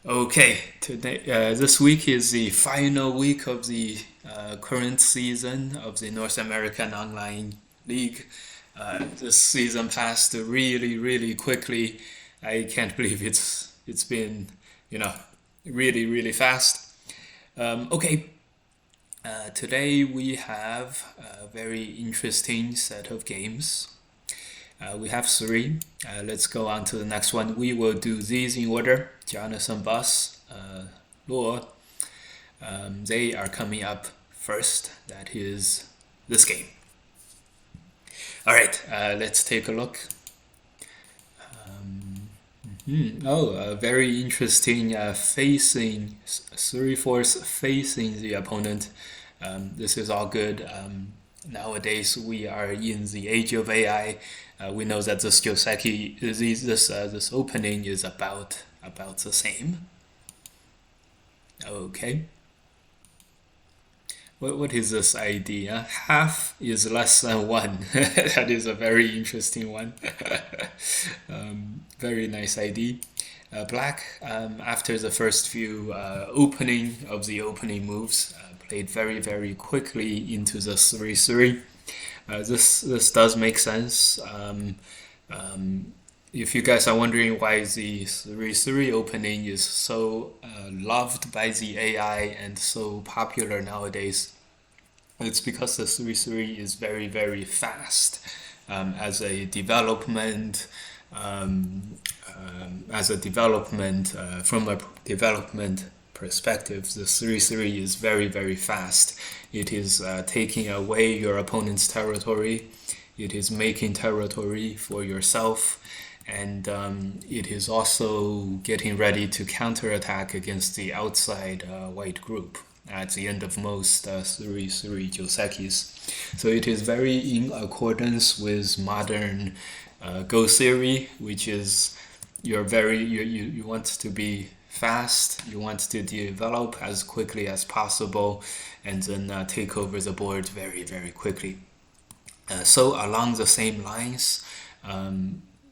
Okay, today this week is the final week of the current season of the North American Online League. This season passed really, really quickly. I can't believe it's been, you know, really, really fast. Okay, today we have a very interesting set of games. We have three. Let's go on to the next one. We will do these in order. Jonathan, Bus, Law. They are coming up first. That is this game. All right, let's take a look. Very interesting. Facing three fourths facing the opponent. This is all good. Nowadays, we are in the age of AI. We know that this Joseki, this opening is about the same. Okay. What is this idea? Half is less than one. That is a very interesting one. Very nice idea. Black, after the first few opening of the opening moves, played very, very quickly into the 3-3. This does make sense. If you guys are wondering why the 3-3 opening is so loved by the AI and so popular nowadays, it's because the 3-3 is very, very fast as a development. From a development perspective, the 3-3 is very, very fast. It is taking away your opponent's territory. It is making territory for yourself, and it is also getting ready to counterattack against the outside white group at the end of most 3-3 Josekis. So it is very in accordance with modern Go theory, which is you want to be fast, you want to develop as quickly as possible, and then take over the board very, very quickly. So along the same lines,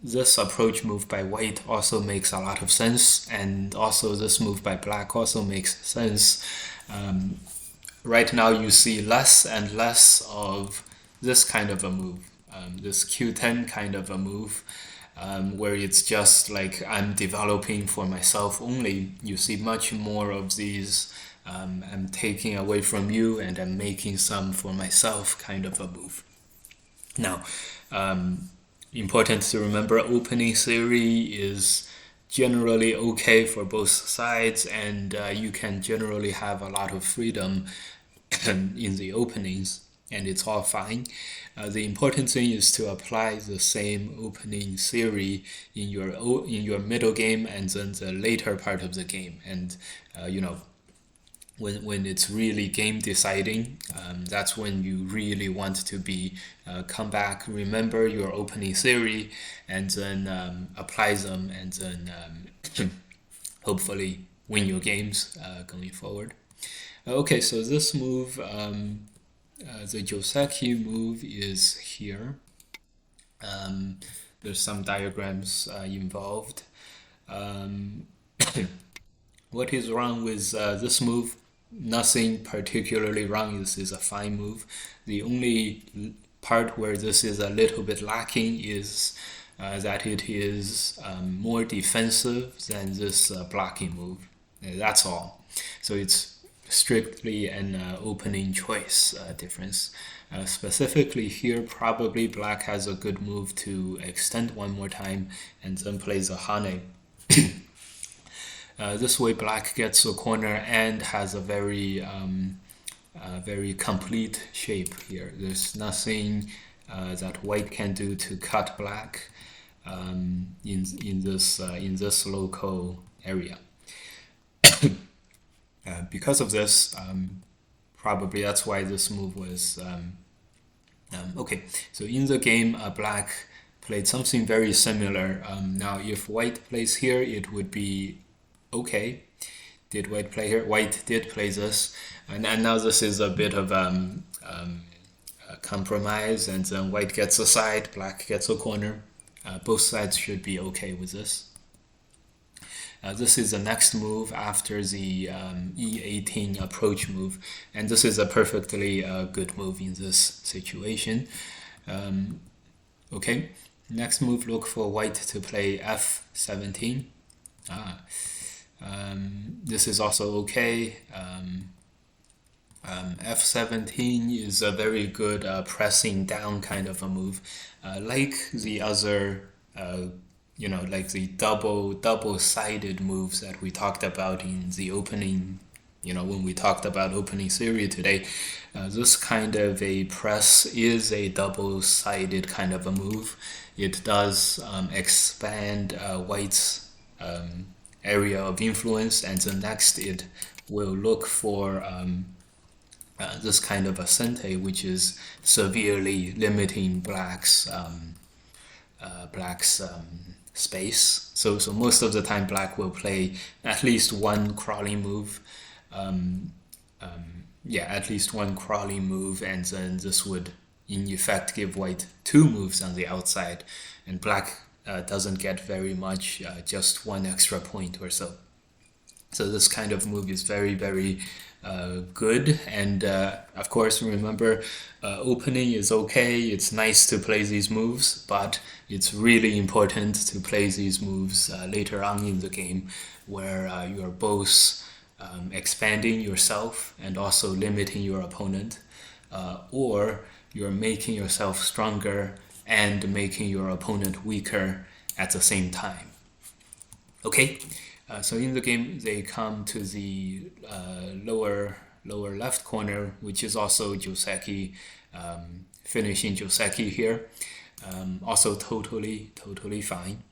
this approach move by white also makes a lot of sense, and also this move by black also makes sense. Right now you see less and less of this kind of a move, this Q10 kind of a move, where it's just like I'm developing for myself only. You see much more of these I'm taking away from you and I'm making some for myself kind of a move. Now, important to remember, opening theory is generally okay for both sides, and you can generally have a lot of freedom in the openings, and it's all fine. The important thing is to apply the same opening theory in your middle game and then the later part of the game, and when it's really game deciding, that's when you really want to be come back, remember your opening theory, and then apply them, and then hopefully win your games going forward. Okay, so this move, the Joseki move is here. There's some diagrams involved. What is wrong with this move? Nothing particularly wrong. This is a fine move. The only part where this is a little bit lacking is that it is more defensive than this blocking move. That's all. So it's strictly an opening choice difference. Specifically here, probably black has a good move to extend one more time and then plays a Hane. This way, black gets a corner and has a very complete shape here. There's nothing that white can do to cut black in this local area. Because of this, probably that's why this move was okay. So in the game, black played something very similar. Now, if white plays here, it would be okay. Did white play here? White did play this, and now this is a bit of a compromise, and then white gets a side, black gets a corner. Both sides should be okay with this. This is the next move after the E18 approach move, and this is a perfectly good move in this situation. Okay, next move, look for white to play F17. This is also okay. F17 is a very good pressing down kind of a move, like the other, like the double-sided moves that we talked about in the opening. When we talked about opening theory today, this kind of a press is a double-sided kind of a move. It does expand white's area of influence, and the next it will look for this kind of a sente, which is severely limiting black's space. So most of the time, black will play at least one crawling move. At least one crawling move, and then this would in effect give white two moves on the outside, and black doesn't get very much, just one extra point or so. So this kind of move is very, very good. And of course, remember, opening is okay. It's nice to play these moves, but it's really important to play these moves later on in the game, where you're both expanding yourself and also limiting your opponent, or you're making yourself stronger and making your opponent weaker at the same time. Okay, so in the game they come to the lower left corner, which is also Joseki, finishing Joseki here. Also totally fine.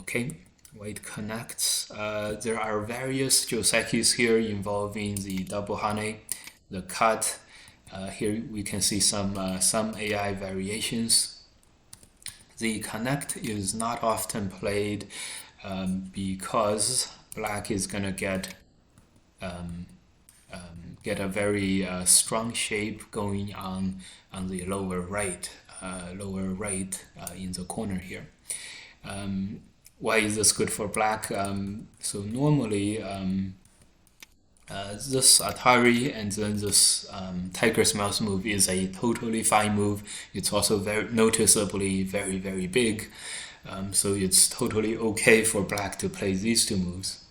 Okay, white connects. There are various Josekis here involving the double hane, the cut. Here we can see some AI variations. The connect is not often played because black is gonna get a very strong shape going on the lower right in the corner here. Why is this good for black? So normally this Atari and then this Tiger's Mouse move is a totally fine move. It's also very noticeably very, very big. So it's totally okay for black to play these two moves.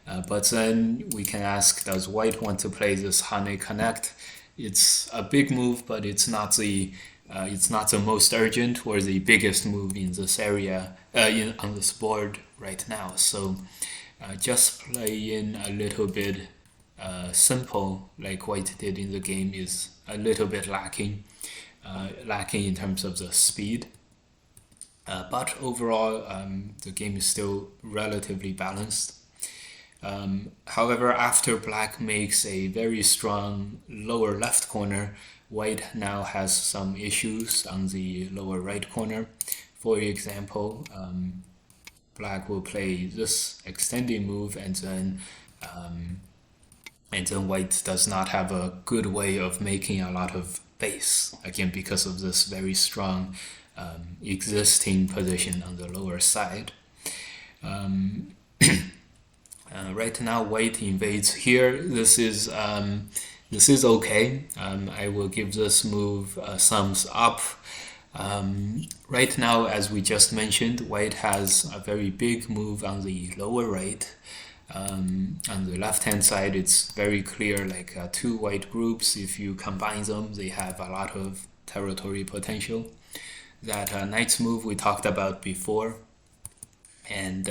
But then we can ask, does white want to play this hane connect? It's a big move, but it's not the most urgent or the biggest move in this area on this board right now. So just play in a little bit simple, like white did in the game, is a little bit lacking in terms of the speed. But overall, the game is still relatively balanced. However, after black makes a very strong lower left corner, white now has some issues on the lower right corner. For example, black will play this extending move, and then white does not have a good way of making a lot of base, again because of this very strong existing position on the lower side. Right now, white invades here. This is okay. I will give this move a thumbs up. Right now, as we just mentioned, white has a very big move on the lower right. On the left-hand side, it's very clear, like two white groups. If you combine them, they have a lot of territory potential. That knight's move we talked about before. And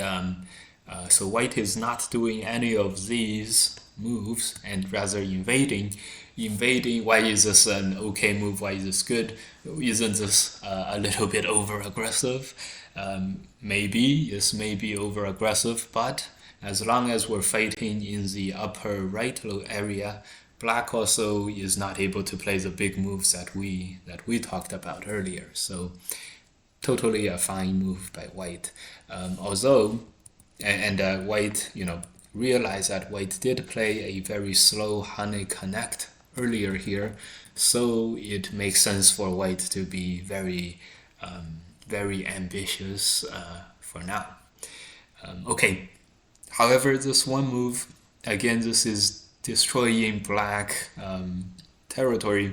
so white is not doing any of these moves and rather invading. Why is this an okay move? Why is this good? Isn't this a little bit over-aggressive? Maybe, this may be over-aggressive, but as long as we're fighting in the upper right area, black also is not able to play the big moves that we talked about earlier. So totally a fine move by white. Although, white, realize that white did play a very slow hane connect earlier here, so it makes sense for white to be very, very ambitious for now. Okay, However, this one move, again, this is destroying black territory.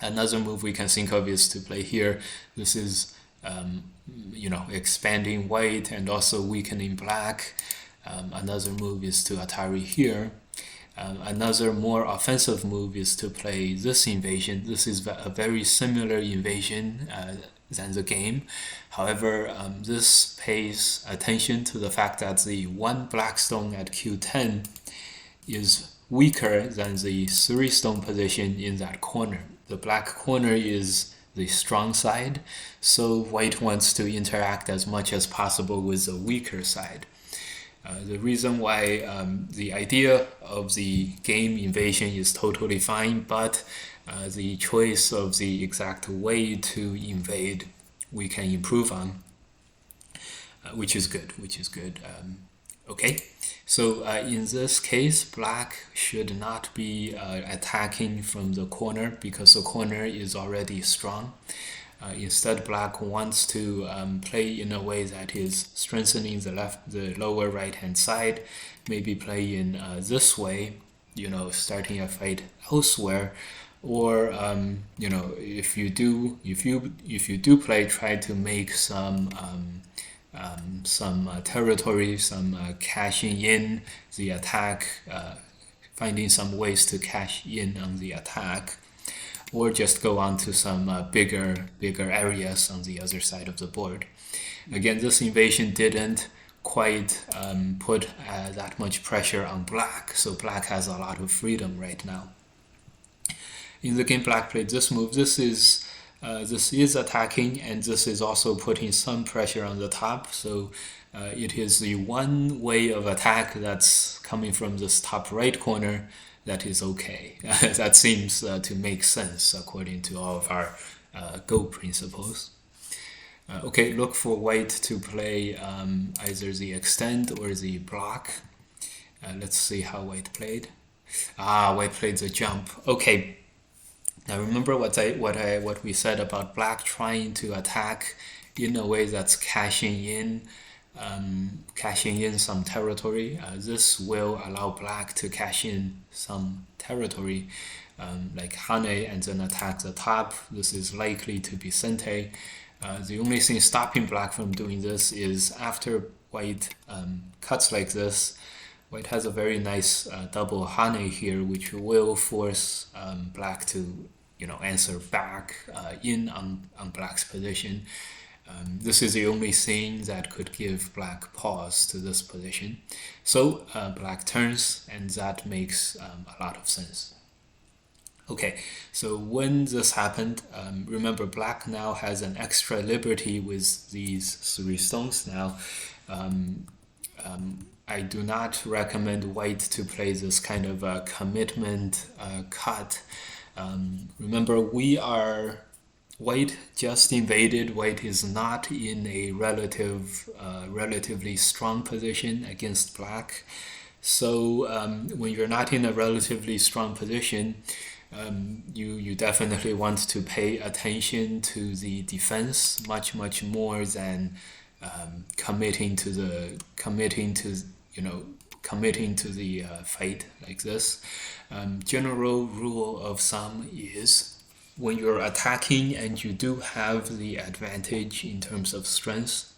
Another move we can think of is to play here. This is, expanding white and also weakening black. Another move is to Atari here. Another more offensive move is to play this invasion. This is a very similar invasion than the game. However, this pays attention to the fact that the one black stone at Q10 is weaker than the 3 stone position in that corner. The black corner is the strong side, so white wants to interact as much as possible with the weaker side. The reason why the idea of the game invasion is totally fine, but the choice of the exact way to invade we can improve on, which is good. Okay, so in this case, black should not be attacking from the corner because the corner is already strong. Instead, black wants to play in a way that is strengthening the lower right hand side. Maybe play in this way, starting a fight elsewhere, or if you do play, try to make some territory, some cashing in the attack, finding some ways to cash in on the attack, or just go on to some bigger areas on the other side of the board. Again, this invasion didn't quite put that much pressure on black, so black has a lot of freedom right now. In the game, black played this move. This is attacking, and this is also putting some pressure on the top. So it is the one way of attack that's coming from this top right corner that is okay. That seems to make sense according to all of our Go principles. Okay, look for white to play either the extend or the block. Let's see how white played. White played the jump. Okay. Now remember what we said about black trying to attack in a way that's cashing in some territory. This will allow black to cash in some territory, like Hane, and then attack the top. This is likely to be Sente. The only thing stopping black from doing this is after white cuts like this, white has a very nice double Hane here, which will force black to answer back in on black's position. This is the only thing that could give black pause to this position. So black turns, and that makes a lot of sense. Okay, so when this happened, remember black now has an extra liberty with these 3 stones now. I do not recommend white to play this kind of a commitment cut. Remember, white just invaded. White is not in a relatively strong position against black. So when you're not in a relatively strong position, you definitely want to pay attention to the defense much more than committing to the fight like this. General rule of thumb is when you're attacking and you do have the advantage in terms of strength,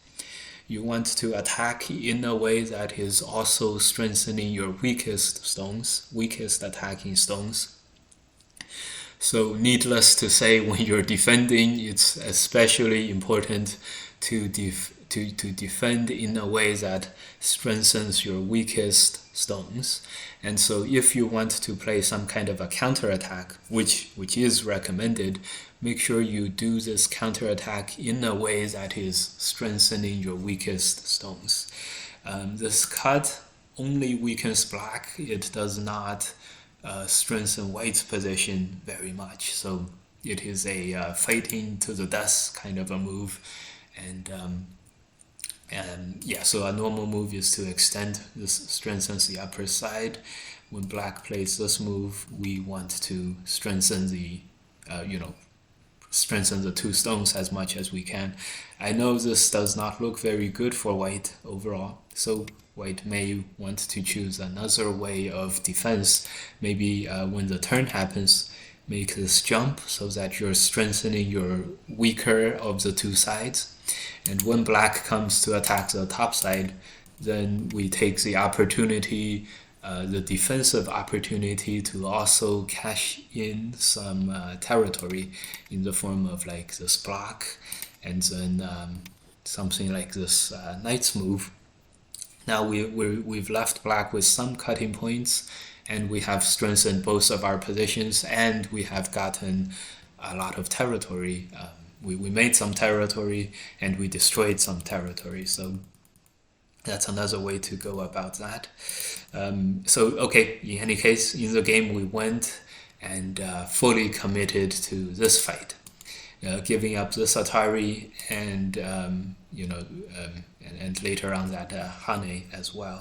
you want to attack in a way that is also strengthening your weakest attacking stones. So needless to say, when you're defending, it's especially important to defend in a way that strengthens your weakest stones. And so if you want to play some kind of a counterattack, which is recommended, make sure you do this counterattack in a way that is strengthening your weakest stones. This cut only weakens black. It does not strengthen white's position very much. So it is a fighting to the death kind of a move. So a normal move is to extend. This strengthens the upper side. When black plays this move, we want to strengthen the 2 stones as much as we can. I know this does not look very good for white overall. So white may want to choose another way of defense. Maybe when the turn happens, make this jump so that you're strengthening your weaker of the two sides. And when black comes to attack the top side, then we take the opportunity, the defensive opportunity, to also cash in some territory in the form of like this block, and then something like this knight's move. Now we've left black with some cutting points, and we have strengthened both of our positions, and we have gotten a lot of territory. We made some territory, and we destroyed some territory. So that's another way to go about that. Okay, in any case, in the game we went and fully committed to this fight, giving up this Atari and and later on that Hane as well.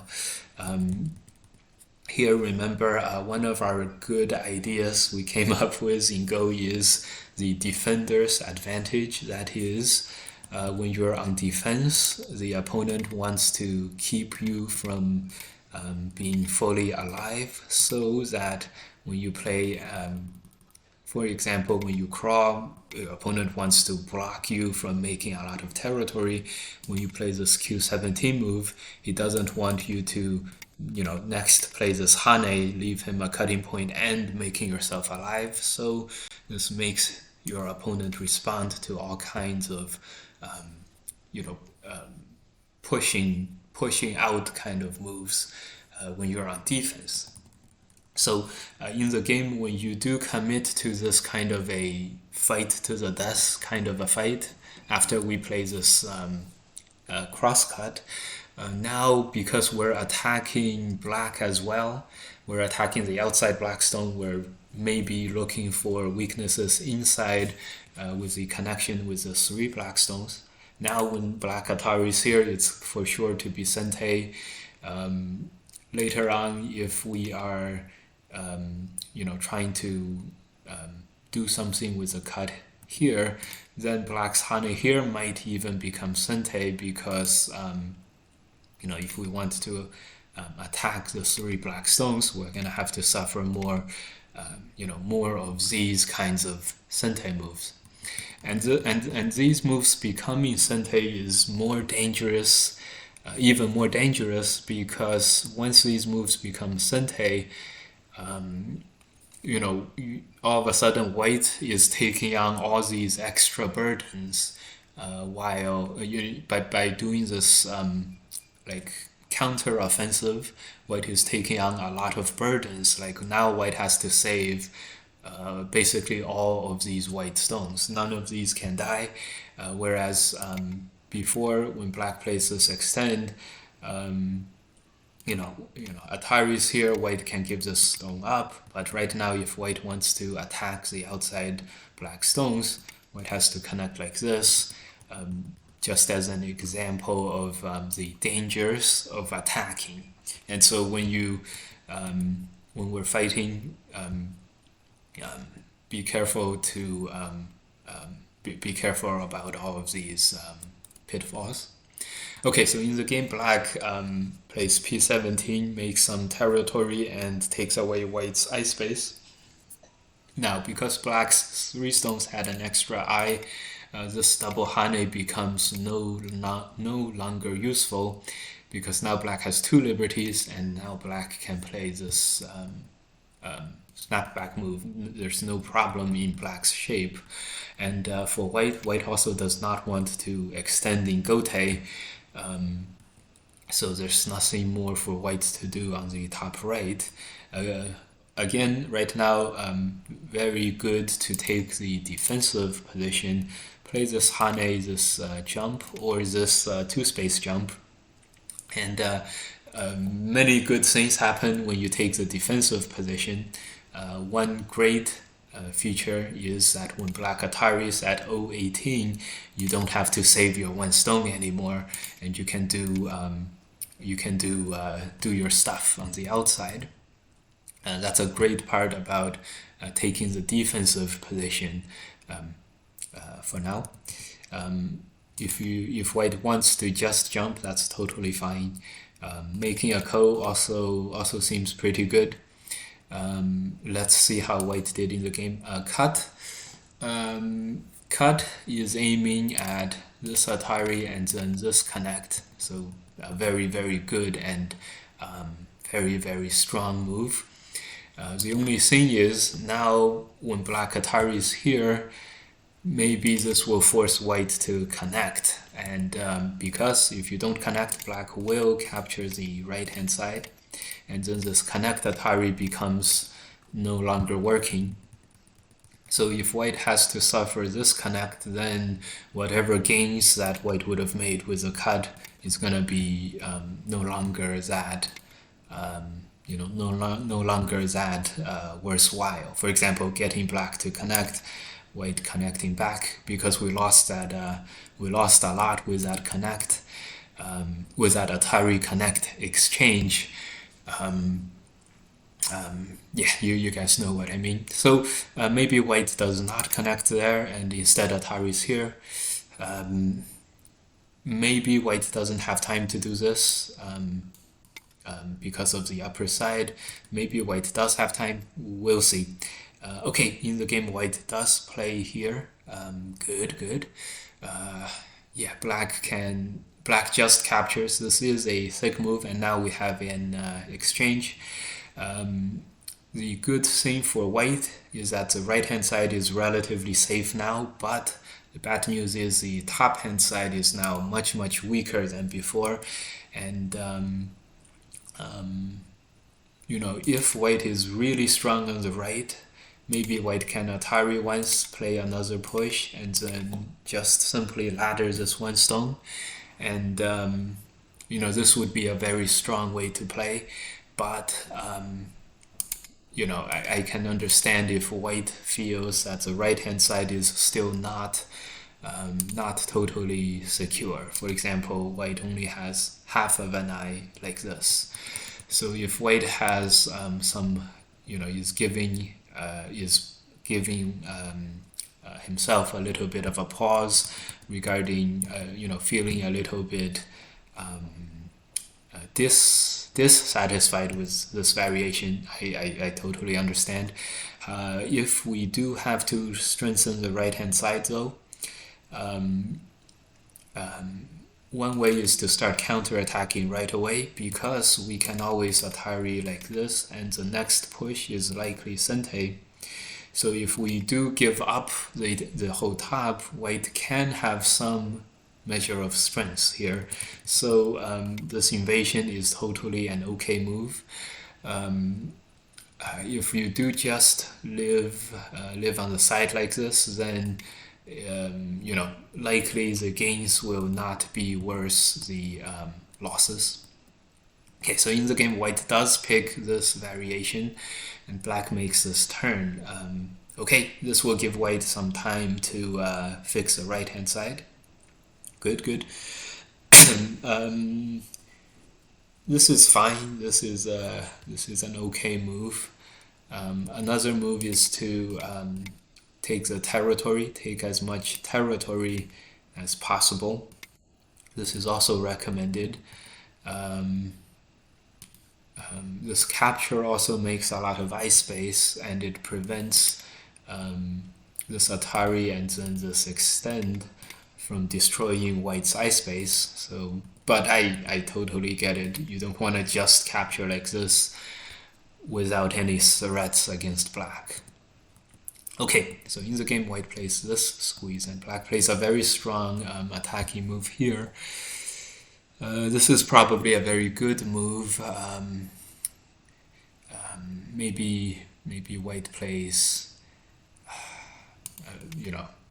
Here, remember, one of our good ideas we came up with in Go is the defender's advantage. That is, when you're on defense, the opponent wants to keep you from being fully alive, so that when you play, for example, when you crawl, the opponent wants to block you from making a lot of territory. When you play this Q17 move, he doesn't want you to next play this Hane, leave him a cutting point and making yourself alive. So this makes your opponent respond to all kinds of pushing out kind of moves when you're on defense. So in the game, when you do commit to this kind of a fight to the death kind of a fight, after we play this crosscut, now because we're attacking black as well, we're attacking the outside black stone, we're maybe looking for weaknesses inside with the connection with the 3 black stones. Now when black Atari is here, it's for sure to be Sente. Later on, if we are trying to do something with a cut here, then black's Hane here might even become Sente, because if we want to attack the 3 black stones, we're gonna have to suffer more of these kinds of Sente moves. And these moves becoming Sente is more dangerous, even more dangerous, because once these moves become Sente, all of a sudden white is taking on all these extra burdens, while by doing this counter offensive, white is taking on a lot of burdens. Like now white has to save basically all of these white stones. None of these can die, whereas before, when black plays this extend, Atari's here, white can give this stone up, but right now if white wants to attack the outside black stones, white has to connect like this, just as an example of the dangers of attacking. And so when we're fighting, be careful to be careful about all of these pitfalls. Okay, so in the game, black plays P17, makes some territory, and takes away white's eye space. Now, because black's 3 stones had an extra eye, this double Hane becomes no longer useful, because now black has 2 liberties, and now black can play this snapback move. There's no problem in black's shape. And for white also does not want to extend in Gote, so there's nothing more for white to do on the top right. Again, right now, very good to take the defensive position, play this Hane, this jump, or this 2-space jump. And many good things happen when you take the defensive position. One great feature is that when black Atari is at 018, you don't have to save your 1 stone anymore, and you can do your stuff on the outside. And that's a great part about taking the defensive position for now. If white wants to just jump, that's totally fine. Making a ko also seems pretty good. Let's see how white did in the game. Cut. Cut is aiming at this Atari and then this connect. So a very, very good and very, very strong move. The only thing is now when black Atari is here, maybe this will force white to connect. And because if you don't connect, black will capture the right hand side. And then this connect Atari becomes no longer working. So if white has to suffer this connect, then whatever gains that white would have made with the cut is going to be no longer that no longer that worthwhile. For example, getting black to connect, white connecting back, because we lost a lot with that connect, with that Atari connect exchange. Yeah, you guys know what I mean. So maybe white does not connect there, and instead Atari's here. Maybe white doesn't have time to do this. Because of the upper side. Maybe white does have time. We'll see. Okay, in the game, white does play here. Good. Yeah, black just captures. This is a thick move, and now we have an exchange. The good thing for white is that the right hand side is relatively safe now, but the bad news is the top hand side is now much weaker than before, and if white is really strong on the right, maybe white can Atari once, play another push, and then just simply ladder this one stone. And, this would be a very strong way to play. But, I can understand if white feels that the right-hand side is still not totally secure. For example, white only has half of an eye like this. So if white has is giving himself a little bit of a pause regarding feeling a little bit dissatisfied with this variation, I totally understand. If we do have to strengthen the right hand side though, one way is to start counterattacking right away, because we can always Atari like this, and the next push is likely Sente. So if we do give up the whole top, white can have some measure of strength here. So this invasion is totally an okay move. If you do just live on the side like this, then likely the gains will not be worth the losses. Okay, so in the game, white does pick this variation, and black makes this turn. Okay, this will give white some time to fix the right-hand side. Good. This is fine. This is an okay move. Another move is to take the territory, take as much territory as possible. This is also recommended. This capture also makes a lot of eye space, and it prevents this Atari and then this extend from destroying white's eye space. So, but I totally get it. You don't want to just capture like this without any threats against black. Okay, so in the game, white plays this squeeze, and black plays a very strong attacking move here. This is probably a very good move. Maybe white plays,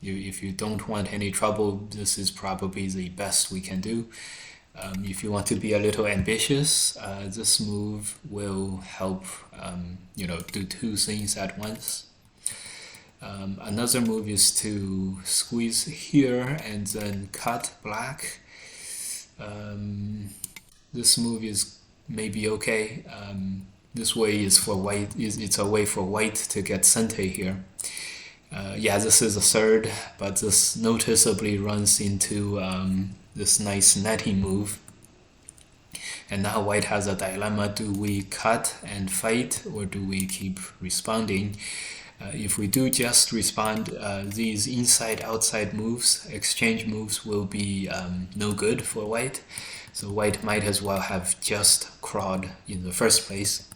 if you don't want any trouble, this is probably the best we can do. If you want to be a little ambitious, this move will help, do two things at once. Another move is to squeeze here and then cut black. This move is maybe okay. This way is for white. It's a way for white to get Sente here. This is a third, but this noticeably runs into this nice netting move. And now white has a dilemma: do we cut and fight, or do we keep responding? If we do just respond, these inside-outside moves, exchange moves, will be no good for white. So white might as well have just crawled in the first place.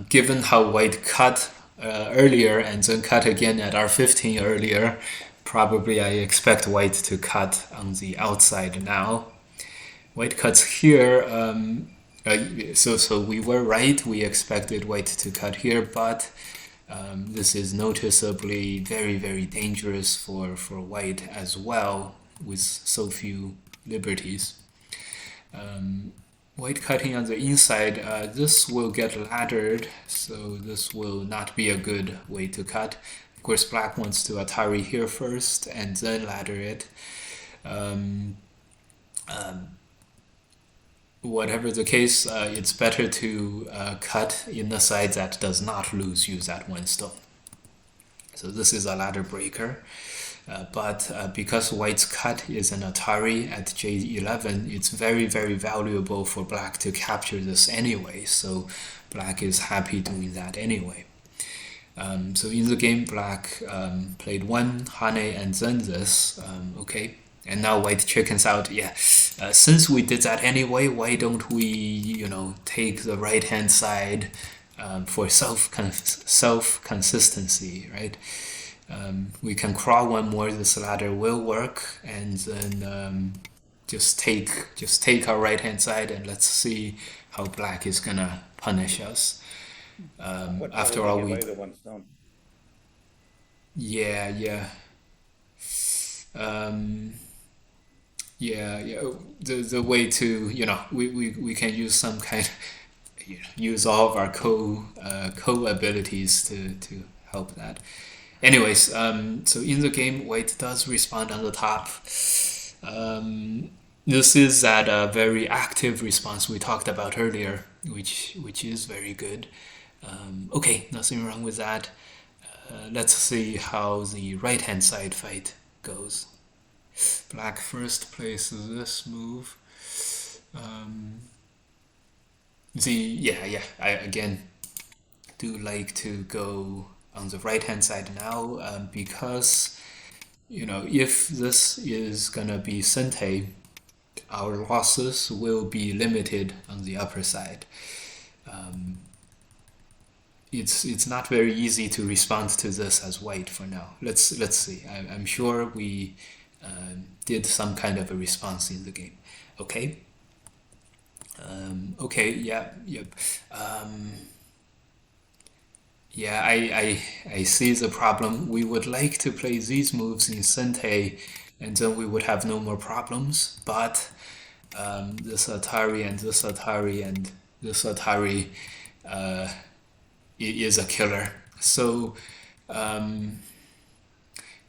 Given how white cut earlier and then cut again at R15 earlier, probably I expect white to cut on the outside now. White cuts here, so we were right. We expected white to cut here, but this is noticeably very, very dangerous for white as well, with so few liberties. White cutting on the inside, this will get laddered, so this will not be a good way to cut. Of course, black wants to Atari here first and then ladder it. Whatever the case, it's better to cut in the side that does not lose you that one stone. So this is a ladder breaker. But because white's cut is an Atari at J11, it's very, very valuable for black to capture this anyway. So black is happy doing that anyway. So in the game, black played one Hane and then this. Okay. And now white chickens out. Yeah, since we did that anyway, why don't we, take the right-hand side for self-consistency, right? We can crawl one more. This ladder will work, and then just take our right-hand side, and let's see how black is gonna punish us. After all, we yeah. The way to we can use some kind use all of our co abilities to help that. Anyways, so in the game, white does respond on the top. This is that very active response we talked about earlier, which is very good. Okay, nothing wrong with that. Let's see how the right-hand side fight goes. Black first places this move. I again do like to go on the right hand side now, because if this is gonna be Sente, our losses will be limited on the upper side. It's not very easy to respond to this as white for now. Let's see. I'm sure we did some kind of a response in the game. Okay. I see the problem. We would like to play these moves in Sente, and then we would have no more problems. But this Atari and this Atari and this Atari is a killer. So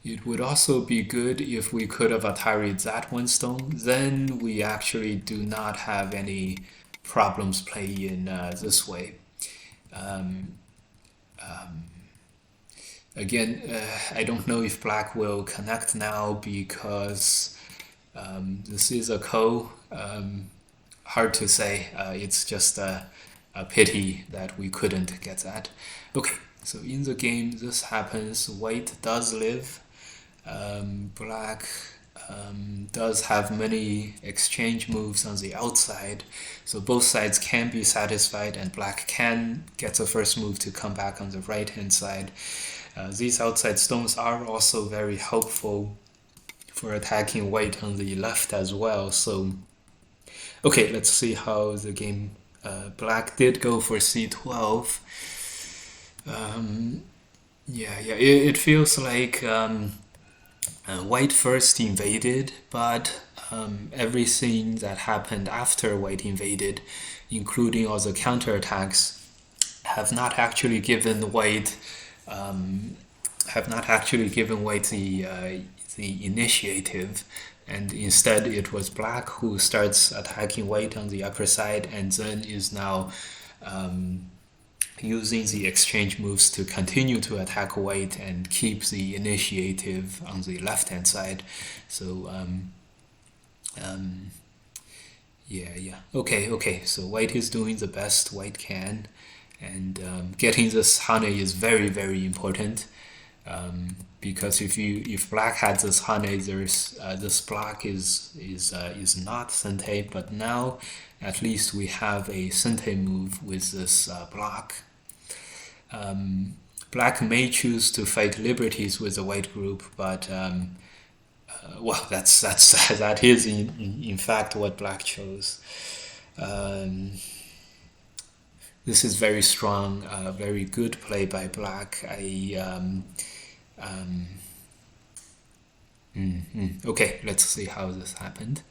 it would also be good if we could have Atari'd that one stone. Then we actually do not have any problems playing this way. Again, I don't know if black will connect now because this is a ko. Hard to say. It's just a pity that we couldn't get that. Okay, so in the game, this happens. White does live. Black does have many exchange moves on the outside, so both sides can be satisfied, and black can get the first move to come back on the right hand side. These outside stones are also very helpful for attacking white on the left as well. So okay, let's see how the game. Black did go for c12. It feels like white first invaded, but everything that happened after white invaded, including all the counterattacks, have not actually given white the initiative, and instead it was black who starts attacking white on the upper side, and then is now using the exchange moves to continue to attack white and keep the initiative on the left hand side. So Yeah. Okay. So white is doing the best white can, and getting this honey is very, very important. Because if black had this honey, there's this block is not sente, but now at least we have a sente move with this block. Black may choose to fight liberties with the white group, but well, that's that is in fact what black chose. Um, this is very strong, very good play by black. Um, okay, let's see how this happened.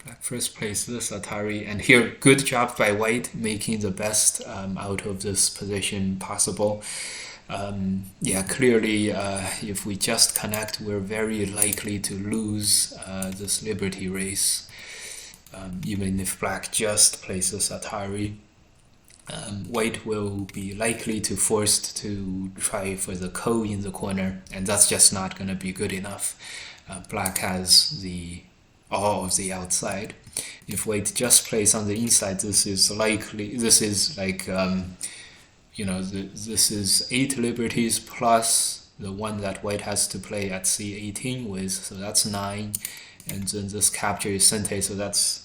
Black first plays this Atari, and here, good job by white, making the best out of this position possible. Yeah, clearly, if we just connect, we're very likely to lose this liberty race, even if black just plays this Atari. White will be likely to forced to try for the ko in the corner, and that's just not going to be good enough. Black has the all of the outside. If white just plays on the inside, this is like this is 8 liberties plus the one that white has to play at c18 with, so that's 9, and then this capture is sente, so that's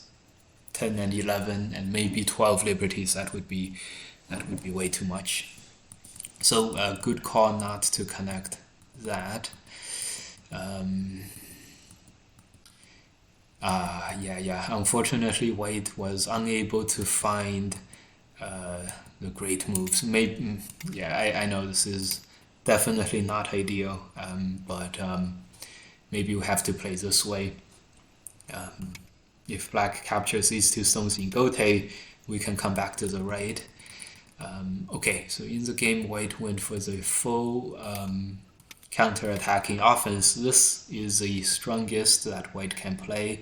10 and 11 and maybe 12 liberties. That would be way too much. So good call not to connect that. Yeah. Unfortunately, white was unable to find the great moves. Maybe, yeah, I know this is definitely not ideal, but maybe we have to play this way. If black captures these 2 stones in gote, we can come back to the right. Okay, so in the game, white went for the full counter-attacking offense. This is the strongest that white can play,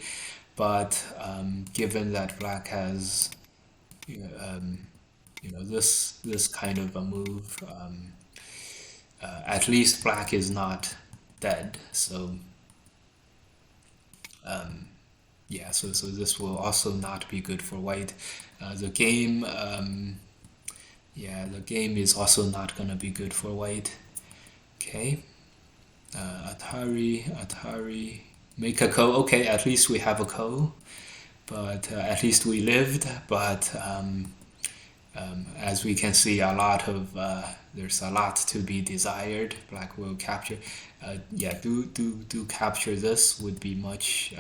but given that black has this kind of a move, at least black is not dead. So yeah, so this will also not be good for white. The game, the game is also not gonna be good for white. Okay, Atari, make a ko. Okay, at least we have a ko, but at least we lived. But as we can see, there's a lot to be desired. Black will capture. Yeah, do capture this would be much.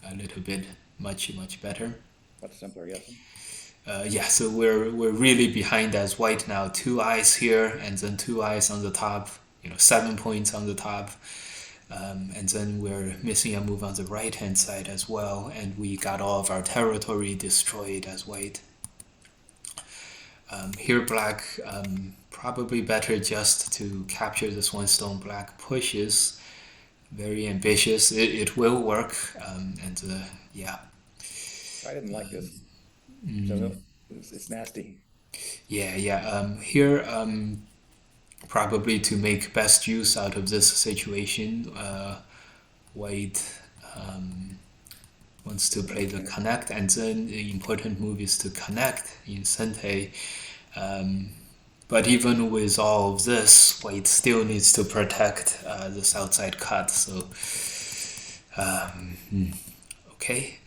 A little bit much better. Much simpler, yes. Yeah, so we're really behind as white now. 2 eyes here, and then 2 eyes on the top. 7 points on the top, and then we're missing a move on the right hand side as well, and we got all of our territory destroyed as white. Here, black probably better just to capture this 1 stone. Black pushes. Very ambitious. It will work, and yeah. I didn't like this. So it's nasty. Yeah. Here, probably to make best use out of this situation, white wants to play the connect, and then the important move is to connect in sente. But even with all of this, white still needs to protect this outside cut. So, okay,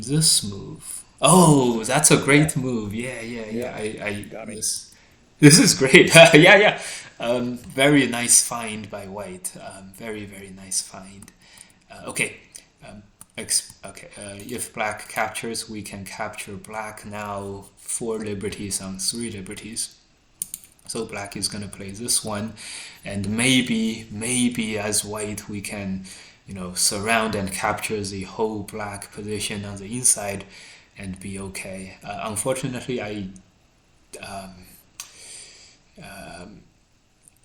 this move. Oh, that's a great move. Yeah. Yeah, I got me. this is great. Yeah. Very nice find by white. Very nice find. Okay. Okay. If black captures, we can capture black now 4 liberties on 3 liberties. So black is gonna play this one, and maybe as white we can, surround and capture the whole black position on the inside, and be okay. Unfortunately,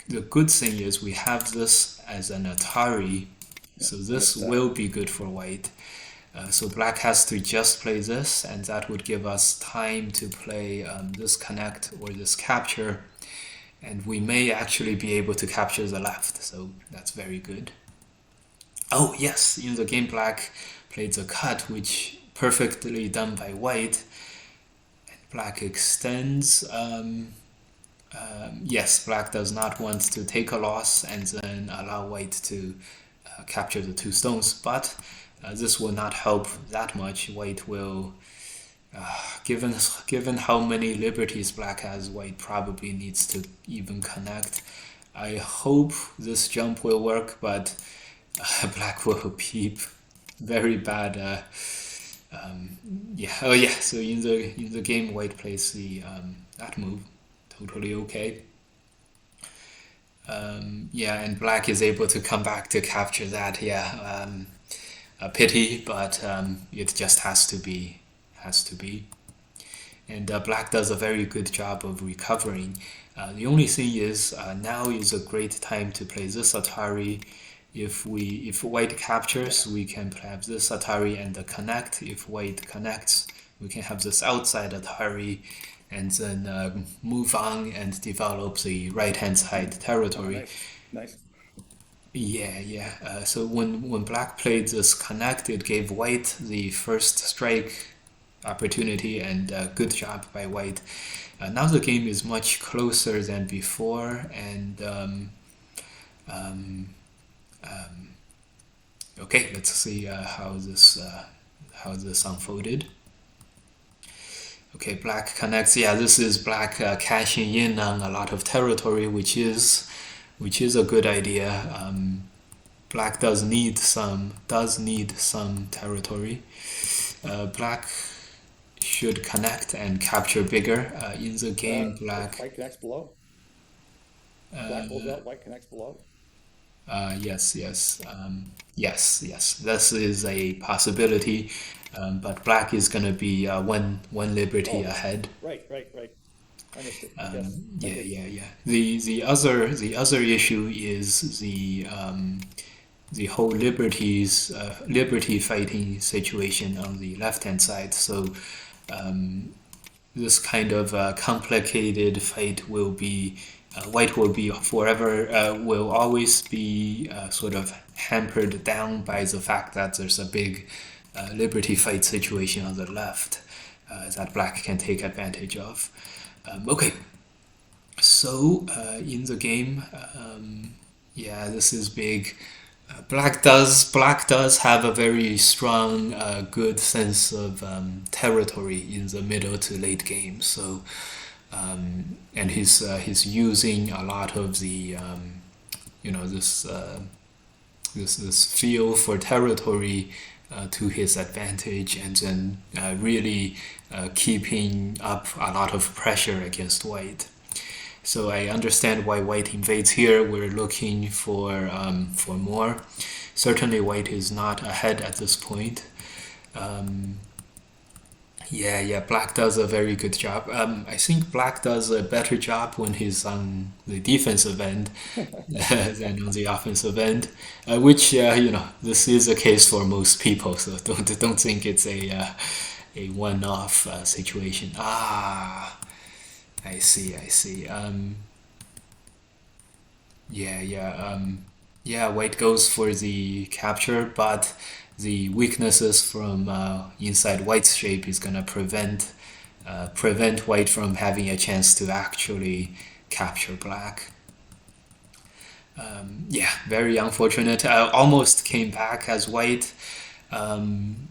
the good thing is we have this as an Atari, Yeah, so and this it's will be good for white. So black has to just play this, and that would give us time to play this connect or this capture, and we may actually be able to capture the left, so that's very good. Oh yes, in the game black played the cut, which perfectly done by white. Black extends. Yes, black does not want to take a loss and then allow white to capture the two stones, but this will not help that much. White will, given how many liberties black has, white probably needs to even connect. I hope this jump will work, but black will peep very bad. Yeah. Oh yeah. So in the game, white plays the that move, totally okay. Yeah, and black is able to come back to capture that. Yeah. A pity, but it just has to be. And black does a very good job of recovering. The only thing is now is a great time to play this Atari. If white captures, we can have this Atari and the connect. If white connects, we can have this outside Atari, and then move on and develop the right hand side Oh, territory. nice, nice. Yeah, yeah. So when black played this connect, it gave white the first strike opportunity, and good job by white. Now the game is much closer than before, and um, okay, let's see how this unfolded. Okay, black connects. Yeah, this is black cashing in on a lot of territory, which is a good idea. Black does need some territory. Black should connect and capture bigger. In the game, black. White connects below. Black pulls out, white connects below. Yes, yes, yes. This is a possibility, but black is gonna be one liberty Oh, ahead. right. I missed it. Yes, Yeah, thank you. yeah, yeah. The other issue is the whole liberty fighting situation on the left hand side. So this kind of complicated fight will be white will be forever will always be sort of hampered down by the fact that there's a big liberty fight situation on the left that black can take advantage of. Okay, so in the game, yeah, this is big. Black does have a very strong, good sense of territory in the middle to late game. So, and he's using a lot of the this this feel for territory to his advantage, and then really keeping up a lot of pressure against white. So I understand why white invades here. We're looking for more. Certainly, white is not ahead at this point. Um, yeah, yeah. Black does a very good job. I think black does a better job when he's on the defensive end than on the offensive end, which this is a case for most people. So don't think it's a one-off situation. Ah, I see, I see. Yeah, yeah, yeah. White goes for the capture, but the weaknesses from inside white's shape is gonna prevent white from having a chance to actually capture black. Yeah, very unfortunate. Almost came back as white. Um,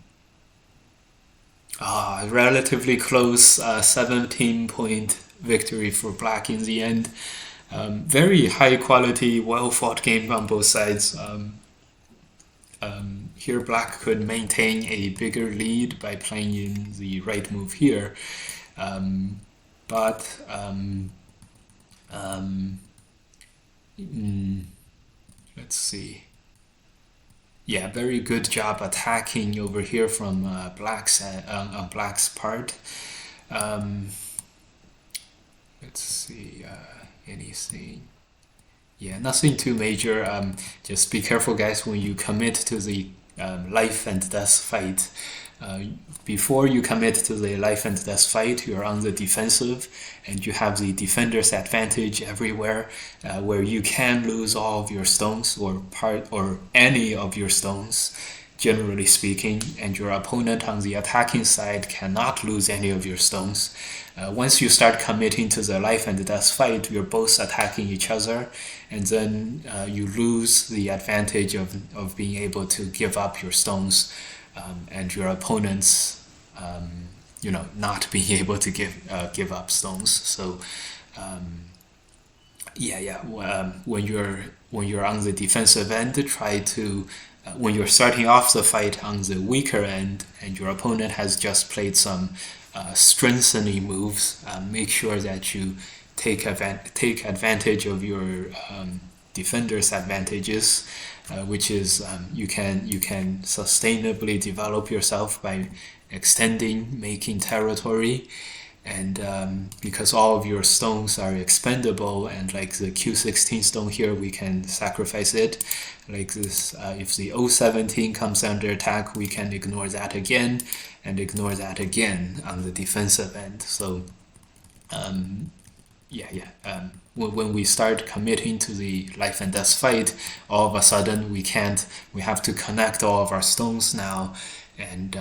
Relatively close, 17-point victory for black in the end. Very high quality, well fought game on both sides. Here, black could maintain a bigger lead by playing in the right move here, but um, mm, let's see. Yeah, very good job attacking over here from black's part. Um, let's see anything. Yeah, nothing too major. Just be careful, guys, when you commit to the life and death fight. Uh, Before you commit to the life and death fight, you're on the defensive, and you have the defender's advantage everywhere, where you can lose all of your stones or any of your stones. generally speaking, and your opponent on the attacking side cannot lose any of your stones. Once you start committing to the life and death fight, you're both attacking each other, and then you lose the advantage of being able to give up your stones, and your opponent's not being able to give up stones. So when you're on the defensive end, try to when you're starting off the fight on the weaker end and your opponent has just played some strengthening moves, make sure that you take advantage of your defender's advantages, which is you can sustainably develop yourself by extending, making territory. And because all of your stones are expendable, and like the Q16 stone here, we can sacrifice it. Like this, if the O17 comes under attack, we can ignore that again, and ignore that again on the defensive end. So, when we start committing to the life and death fight, all of a sudden we have to connect all of our stones now, and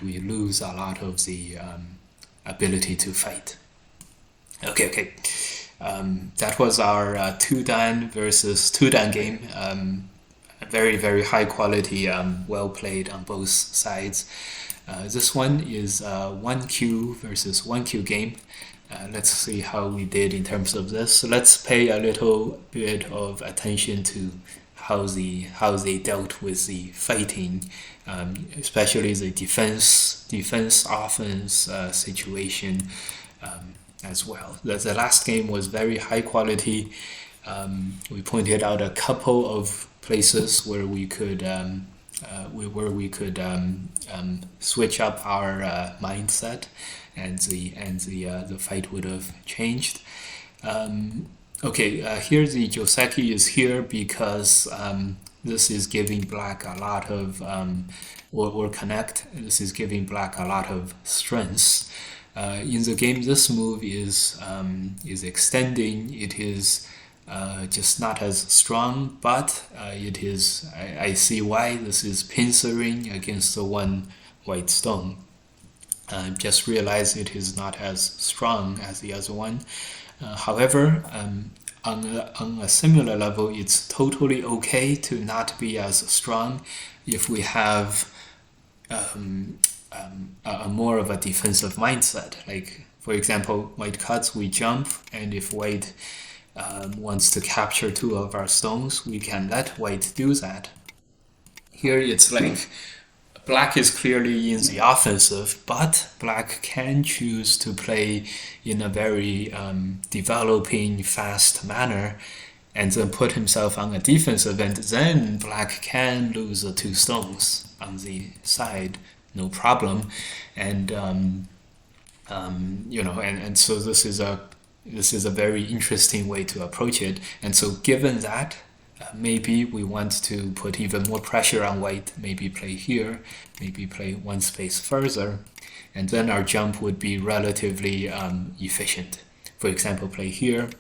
we lose a lot of the ability to fight. Okay. That was our Tudan versus Tudan game. Very, very high quality, well played on both sides. This one is 1Q versus 1Q game. Let's see how we did in terms of this. So let's pay a little bit of attention to how they dealt with the fighting, especially the defense offense situation as well. The last game was very high quality. We pointed out a couple of places where we could switch up our mindset, and the fight would have changed. Here the Joseki is here because this is giving black a lot of or connect. This is giving black a lot of strengths. In the game, this move is extending. It is just not as strong, but it is. I see why this is pincering against the one white stone. Just realize it is not as strong as the other one. However, on a similar level, it's totally okay to not be as strong if we have a more of a defensive mindset. Like, for example, white cuts, we jump, and if white wants to capture two of our stones, we can let white do that. Here it's like black is clearly in the offensive, but black can choose to play in a very developing, fast manner, and then put himself on a defensive end. Then black can lose the two stones on the side, no problem. And and so this is a very interesting way to approach it. And so given that, maybe we want to put even more pressure on white, maybe play here, maybe play one space further, and then our jump would be relatively efficient. For example, play here,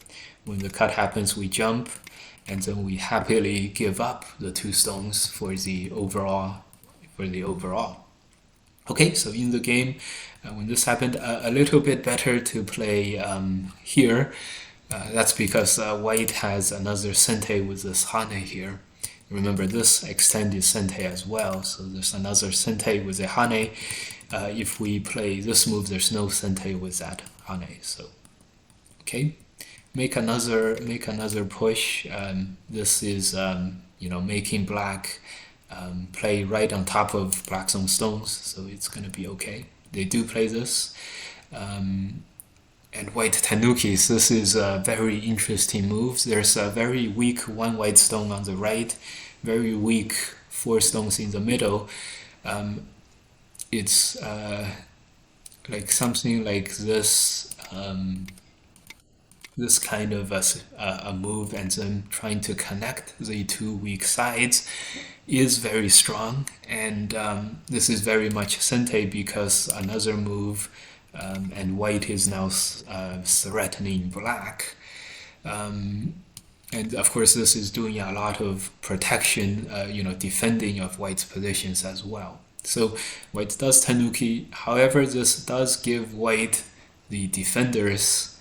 when the cut happens we jump, and then we happily give up the two stones for the overall. Okay, so in the game, when this happened, a little bit better to play here. That's because white has another sente with this hane here. Remember, this extended sente as well, so there's another sente with a hane. If we play this move, there's no sente with that hane. So, okay, make another push. This is making black play right on top of black's own stones, so it's gonna be okay. They do play this. And white tanukis, this is a very interesting move. There's a very weak one white stone on the right, very weak four stones in the middle. It's like something like this, this kind of a move, and then trying to connect the two weak sides is very strong. And this is very much sente because another move, and white is now threatening black. And of course, this is doing a lot of protection, defending of white's positions as well. So white does Tanuki. However, this does give white the defender's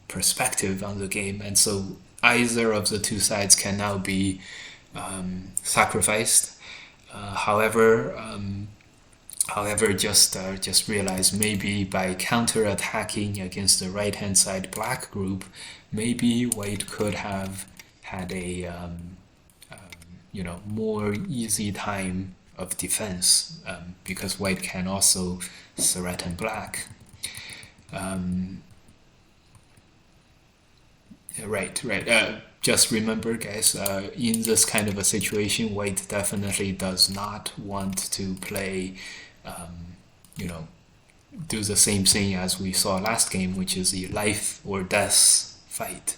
perspective on the game, and so either of the two sides can now be sacrificed. However, just realize maybe by counter-attacking against the right-hand side black group, maybe white could have had a more easy time of defense because white can also threaten black. Right. Just remember, guys, in this kind of a situation, white definitely does not want to play, do the same thing as we saw last game, which is the life or death fight,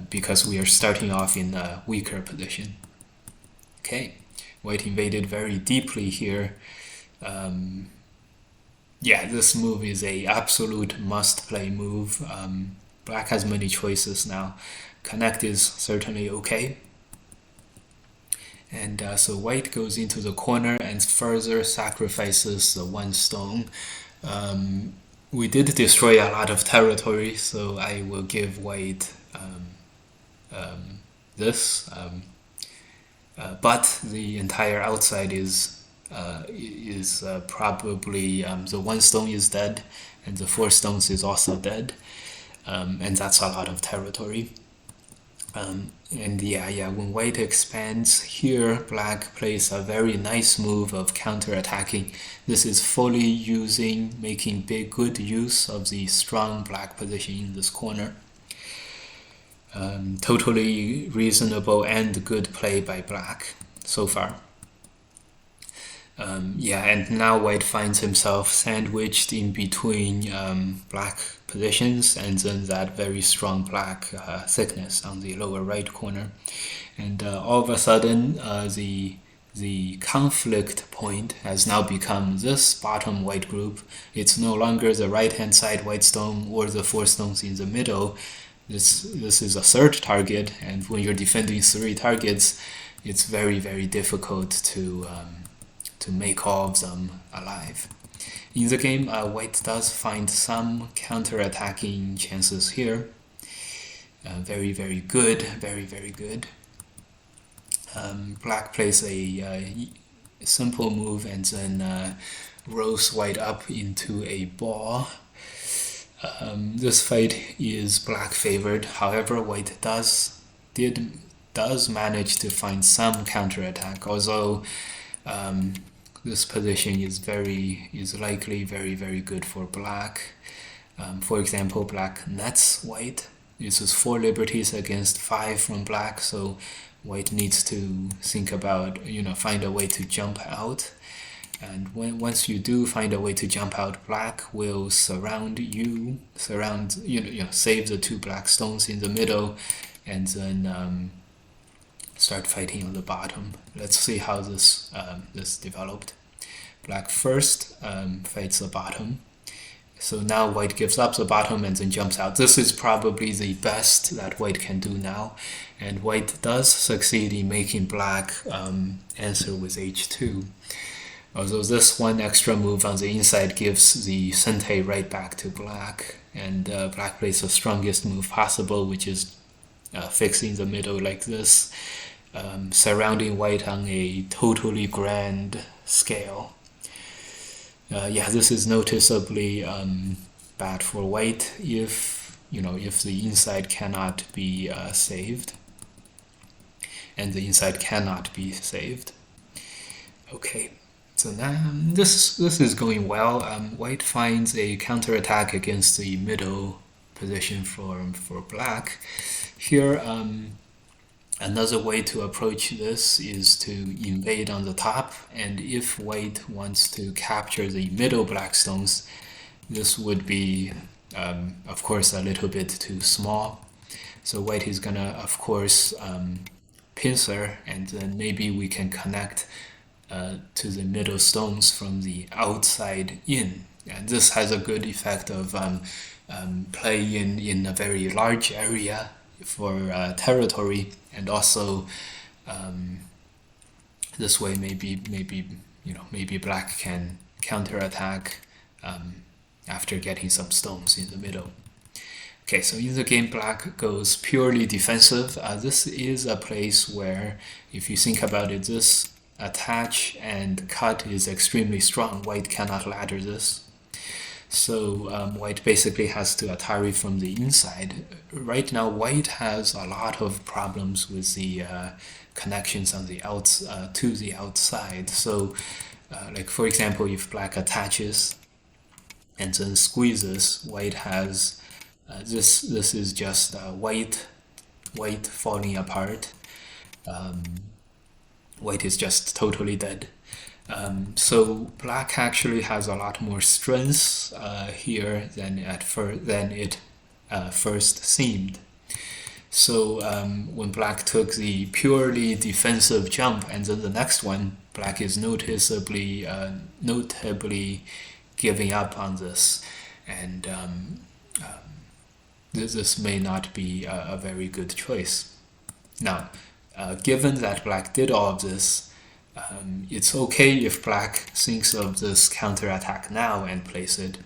because we are starting off in a weaker position. Okay, white invaded very deeply here. This move is a absolute must-play move. Black has many choices now. Connect is certainly okay. And so white goes into the corner and further sacrifices the one stone. We did destroy a lot of territory, so I will give white this. But the entire outside is probably the one stone is dead, and the 4 stones is also dead. And that's a lot of territory. When white expands here, black plays a very nice move of counter-attacking. This is fully making good use of the strong black position in this corner. Totally reasonable and good play by black so far. And now white finds himself sandwiched in between black positions and then that very strong black thickness on the lower right corner. And all of a sudden, the conflict point has now become this bottom white group. It's no longer the right-hand side white stone or the 4 stones in the middle. This is a third target, and when you're defending 3 targets, it's very, very difficult to make all of them alive. In the game, white does find some counter-attacking chances here. Very, very good. Very, very good. Black plays a simple move and then rolls white up into a ball. This fight is black favored. However, white does manage to find some counter-attack, although this position is likely very, very good for black. For example, black nets white. This is 4 liberties against 5 from black, so white needs to think about, find a way to jump out. And once you do find a way to jump out, black will save the 2 black stones in the middle, and then start fighting on the bottom. Let's see how this developed. Black first fights the bottom. So now white gives up the bottom and then jumps out. This is probably the best that white can do now. And white does succeed in making black answer with h2. Although this one extra move on the inside gives the Sente right back to black. And black plays the strongest move possible, which is fixing the middle like this. Surrounding white on a totally grand scale. This is noticeably bad for white if the inside cannot be saved, and the inside cannot be saved. Okay, so now this is going well. White finds a counterattack against the middle position for black. Here, another way to approach this is to invade on the top, and if white wants to capture the middle black stones, this would be, of course, a little bit too small. So white is gonna, of course, pincer, and then maybe we can connect to the middle stones from the outside in. And this has a good effect of playing in a very large area territory, and also this way maybe black can counterattack after getting some stones in the middle. Okay, so in the game, black goes purely defensive. This is a place where, if you think about it, this attach and cut is extremely strong. White cannot ladder this. So white basically has to Atari from the inside. Right now, white has a lot of problems with the connections on the to the outside. So, like for example, if black attaches and then squeezes, white has this is just white falling apart. White is just totally dead. So black actually has a lot more strength here than it first seemed. So when black took the purely defensive jump, and then the next one, black is notably giving up on this, and this may not be a very good choice. Now, given that black did all of this, it's okay if black thinks of this counterattack now and plays it.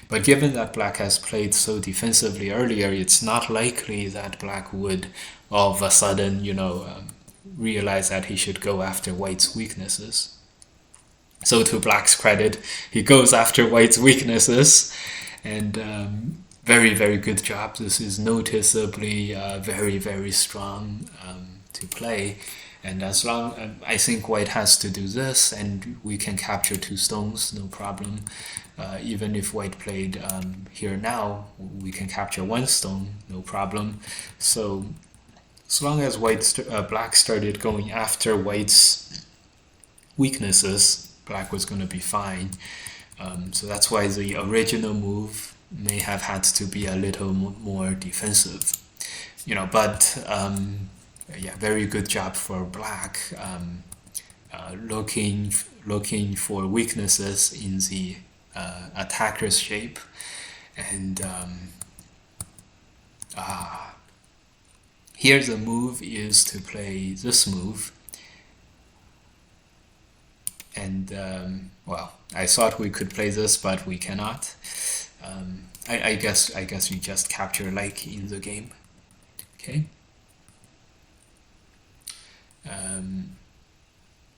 But given that black has played so defensively earlier, it's not likely that black would all of a sudden, realize that he should go after white's weaknesses. So to black's credit, he goes after white's weaknesses, and very, very good job. This is noticeably very, very strong to play. And as long, I think white has to do this, and we can capture 2 stones, no problem. Even if white played here now, we can capture 1 stone, no problem. So as long as black started going after white's weaknesses, black was going to be fine. So that's why the original move may have had to be a little more defensive. But yeah, very good job for black, looking for weaknesses in the attacker's shape, and here the move is to play this move, and well, I thought we could play this, but we cannot. I guess we just capture like in the game. Okay.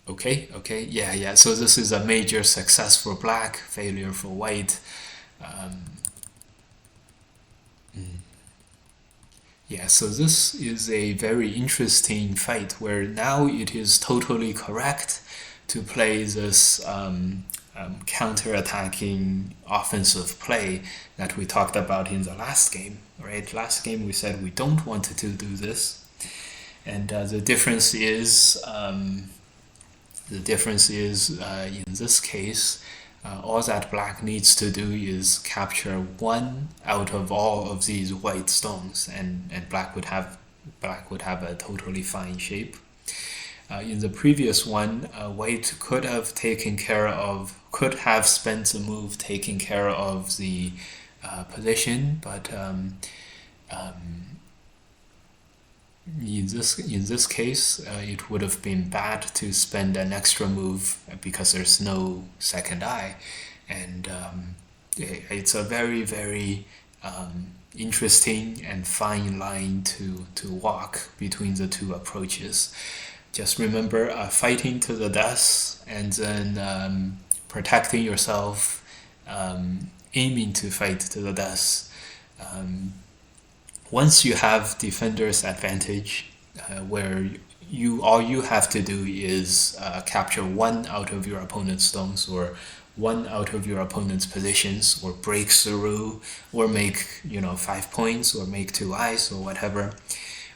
Okay, yeah. So this is a major success for black, failure for white. Yeah, so this is a very interesting fight where now it is totally correct to play this counter-attacking offensive play that we talked about in the last game, right? Last game we said we don't want to do this. And the difference is in this case, all that black needs to do is capture 1 out of all of these white stones, and black would have a totally fine shape. In the previous one, white could have spent the move taking care of the position, but in this case, it would have been bad to spend an extra move because there's no second eye, and it's a very, very interesting and fine line to walk between the 2 approaches. Just remember, fighting to the death, and then protecting yourself, aiming to fight to the death. Once you have defender's advantage, where all you have to do is capture 1 out of your opponent's stones, or 1 out of your opponent's positions, or break through, or make 5 points, or make 2 eyes, or whatever.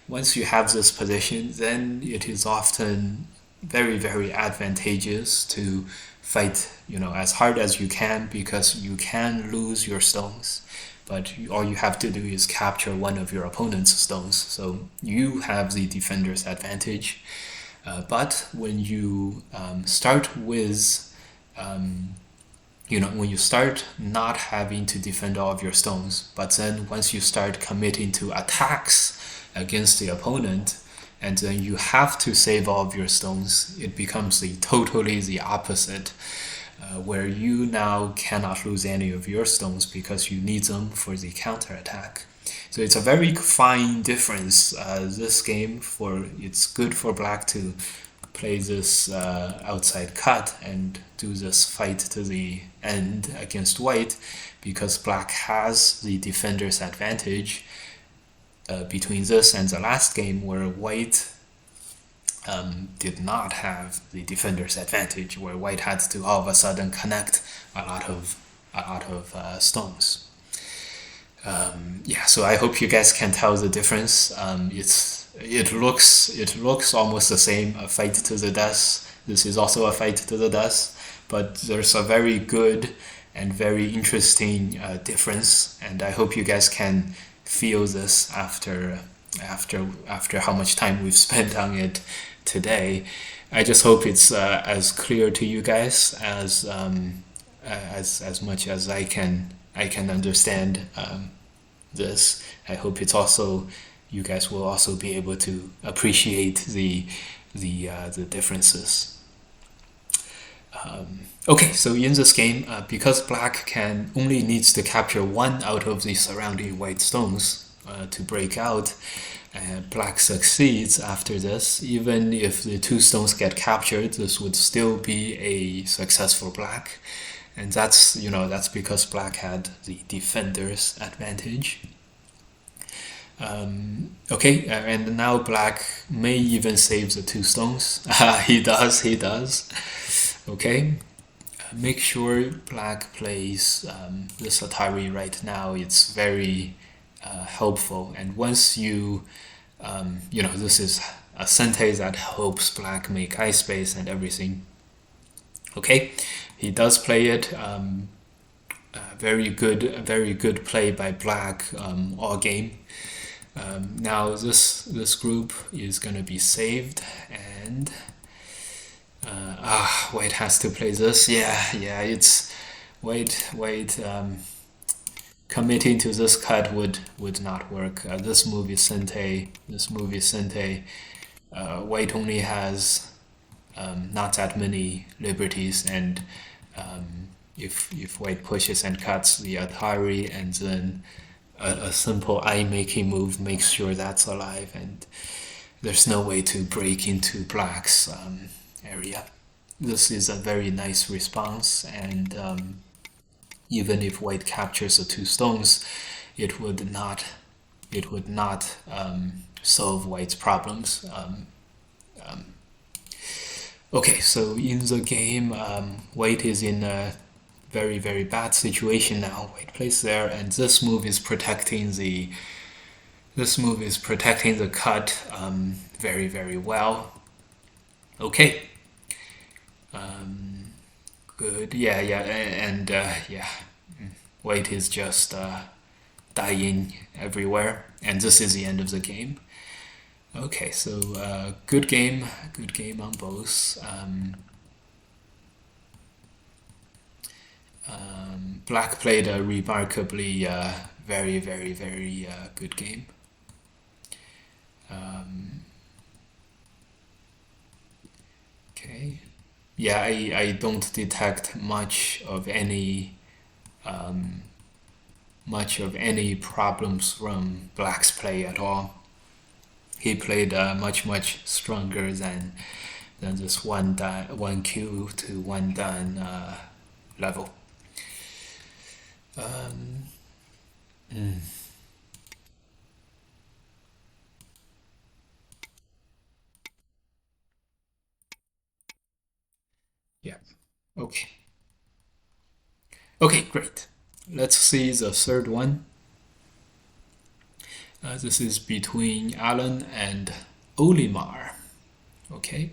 Once you have this position, then it is often very, very advantageous to fight as hard as you can, because you can lose your stones. But all you have to do is capture 1 of your opponent's stones, so you have the defender's advantage. But when you start with, when you start not having to defend all of your stones, but then once you start committing to attacks against the opponent, and then you have to save all of your stones, it becomes totally the opposite, where you now cannot lose any of your stones because you need them for the counterattack. So it's a very fine difference. This game, it's good for black to play this outside cut and do this fight to the end against white, because black has the defender's advantage between this and the last game where white did not have the defender's advantage, where white had to all of a sudden connect a lot of stones. So I hope you guys can tell the difference. It looks almost the same, a fight to the death. This is also a fight to the death, but there's a very good and very interesting difference, and I hope you guys can feel this after how much time we've spent on it today. I just hope it's as clear to you guys as much as I can understand this. I hope it's also, you guys will also be able to appreciate the differences. Okay, so in this game, because black only needs to capture one out of the surrounding white stones to break out, black succeeds after this. Even if the two stones get captured, this would still be a successful black, and that's because black had the defender's advantage. And now black may even save the two stones. He does. Okay, make sure black plays this Atari right now. It's very helpful, and once this is a Sentai that helps black make ice space and everything. Okay, he does play it. Very good play by black all game. Now this group is gonna be saved, and white has to play this. It's white. Committing to this cut would not work. This move is Sentai. White only has not that many liberties, and if white pushes and cuts the Atari, and then a simple eye making move makes sure that's alive, and there's no way to break into black's area. This is a very nice response, and even if white captures the two stones, it would not solve white's problems. Okay, so in the game, white is in a very, very bad situation now. White plays there, and this move is protecting the cut very, very well. Okay. Good. And white is just dying everywhere, and this is the end of the game. Okay, so good game on both. Black played a remarkably very, very, very good game. Okay. Yeah, I don't detect much of any problems from black's play at all. He played much stronger than this one Q to one dan level. Yeah. Okay, great. Let's see the third one. This is between Alan and Olimar. Okay.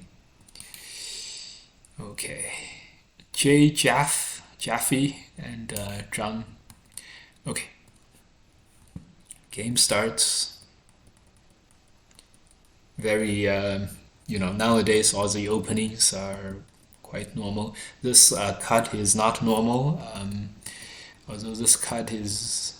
Jaffe, and John. Okay. Game starts. Very, nowadays all the openings are quite normal. This cut is not normal, although this cut is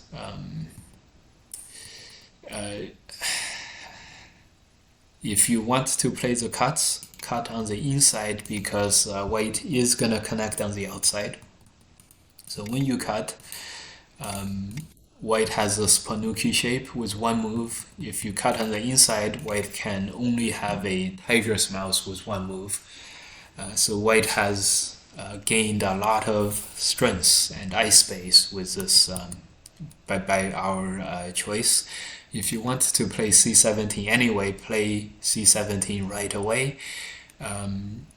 if you want to play the cuts, cut on the inside because white is gonna connect on the outside. So when you cut, white has this Panuki shape with one move. If you cut on the inside, white can only have a tiger's mouth with one move. So white has gained a lot of strength and ice space with this by our choice. If you want to play c17 anyway, play c17 right away.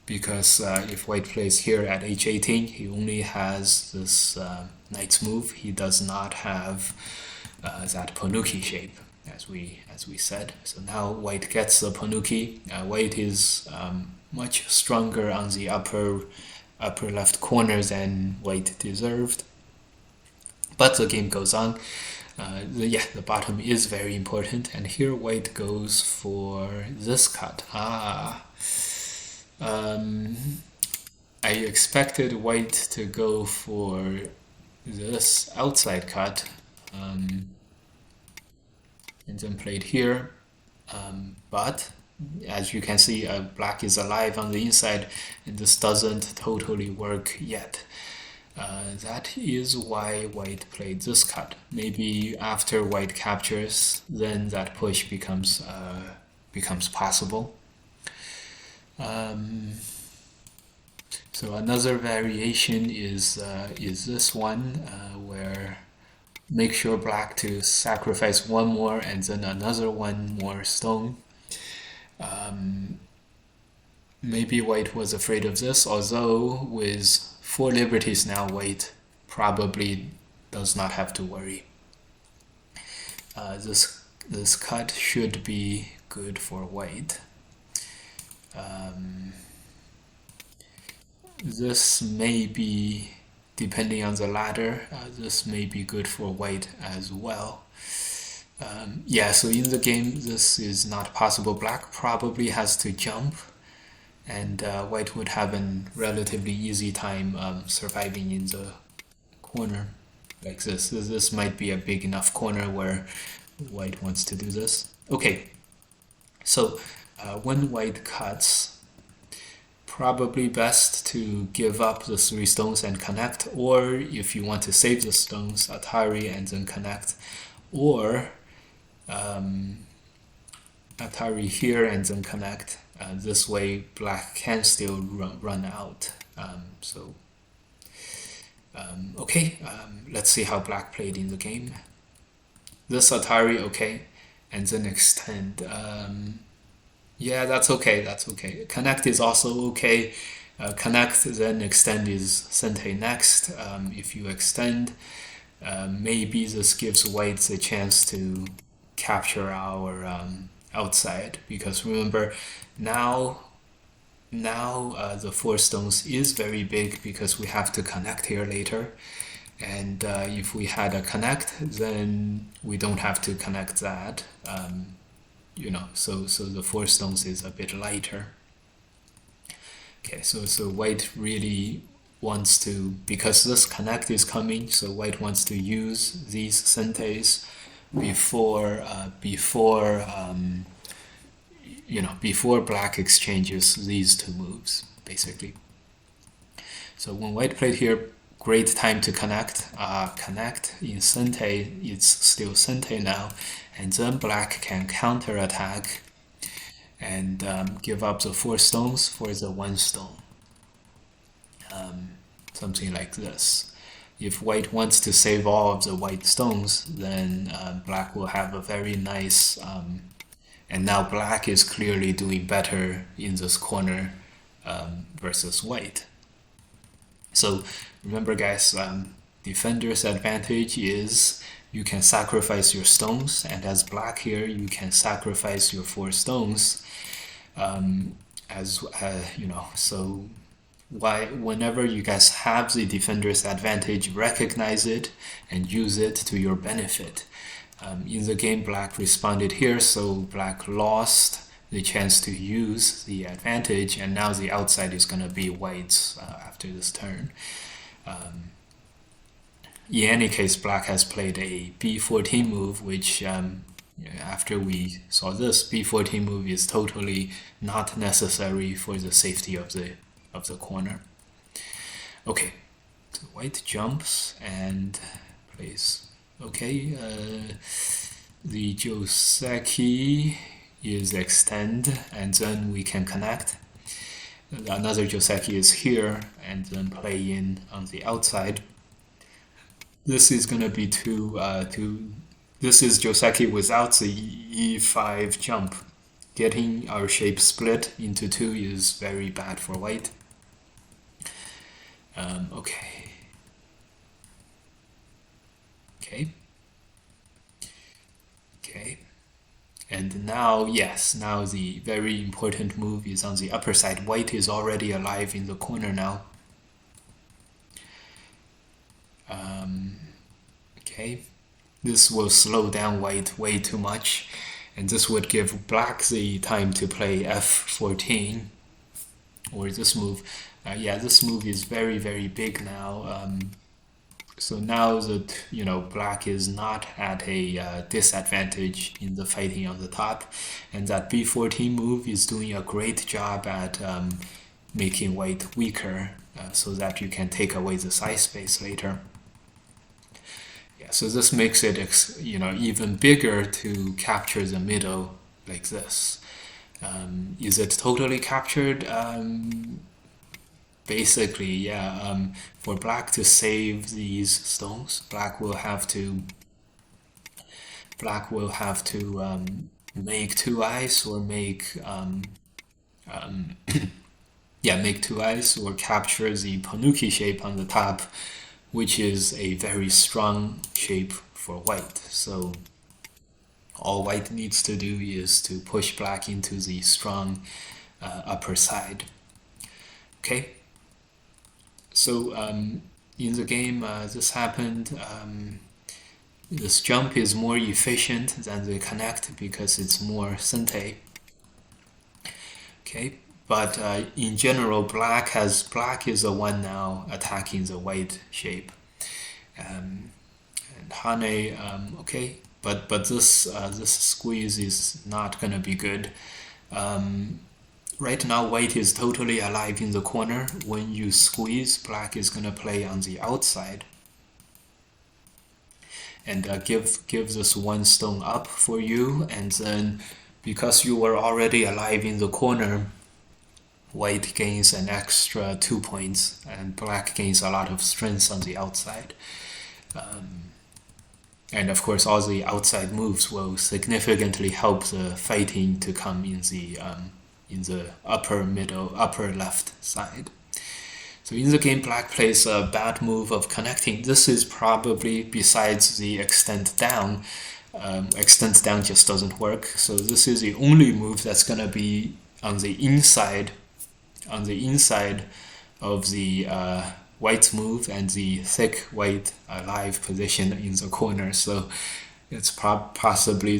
Because if white plays here at h18, he only has this knight's move. He does not have that Panuki shape, as we said. So now white gets the Panuki. White is much stronger on the upper left corner than white deserved. But the game goes on. The bottom is very important, and here white goes for this cut. I expected white to go for this outside cut, and then played here, but as you can see, black is alive on the inside, and this doesn't totally work yet. That is why white played this cut. Maybe after white captures, then that push becomes possible. So another variation is this one, where make sure black to sacrifice one more and then another one more stone. Maybe white was afraid of this, although with 4 liberties now, white probably does not have to worry. This cut should be good for white. This may be, depending on the ladder, this may be good for white as well. So in the game, this is not possible. Black probably has to jump, and white would have a relatively easy time surviving in the corner like this. This might be a big enough corner where white wants to do this. Okay, so when white cuts, probably best to give up the 3 stones and connect, or if you want to save the stones, Atari and then connect, or Atari here and then connect. This way black can still run out. Okay, let's see how black played in the game. This Atari, okay, and then extend. Yeah, that's okay. Connect is also okay. Connect, then extend is Sente next. If you extend, maybe this gives white the chance to capture our outside, because remember, now the 4 stones is very big because we have to connect here later. And if we had a connect, then we don't have to connect that. So the 4 stones is a bit lighter. Okay, so white really wants to, because this connect is coming, so white wants to use these Sentes before black exchanges these 2 moves, basically. So when white played here, great time to connect. Connect in Sente, it's still Sente now, and then black can counterattack and give up the 4 stones for the 1 stone. Something like this. If white wants to save all of the white stones, then black will have a very nice, and now black is clearly doing better in this corner versus white. So remember guys, defender's advantage is you can sacrifice your stones, and as black here, you can sacrifice your 4 stones. So whenever you guys have the defender's advantage, recognize it and use it to your benefit. In the game, black responded here, so black lost the chance to use the advantage, and now the outside is going to be white's after this turn. In any case, black has played a b14 move, which After we saw this, b14 move is totally not necessary for the safety of the corner. Okay, so white jumps and plays. Okay, the Joseki is extend, and then we can connect. Another Joseki is here, and then play in on the outside. This is gonna be two. This is Joseki without the e5 jump. Getting our shape split into two is very bad for white. Okay. Okay. And now, yes, now the very important move is on the upper side. White is already alive in the corner now. Okay. This will slow down white way too much, and this would give black the time to play f14, or this move. Yeah, this move is very, very big now. So now that black is not at a disadvantage in the fighting on the top, and that b14 move is doing a great job at making white weaker, so that you can take away the side space later. Yeah, so this makes it even bigger to capture the middle like this. Is it totally captured? Basically, yeah. For black to save these stones, black will have to make two eyes, or make make two eyes, or capture the Panuki shape on the top, which is a very strong shape for white. So all white needs to do is to push black into the strong upper side. Okay. So in the game, this happened. This jump is more efficient than the connect because it's more sente. Okay, but in general, black is the one now attacking the white shape, and Hane. Okay, but this squeeze is not gonna be good. Right now, white is totally alive in the corner. When you squeeze, black is gonna play on the outside and give this one stone up for you. And then, because you were already alive in the corner, white gains an extra 2 points, and black gains a lot of strength on the outside. And of course, all the outside moves will significantly help the fighting to come in the upper left side. So in the game, black plays a bad move of connecting. This is probably, besides the extend down just doesn't work. So this is the only move that's gonna be on the inside of the white's move, and the thick white alive position in the corner. So it's possibly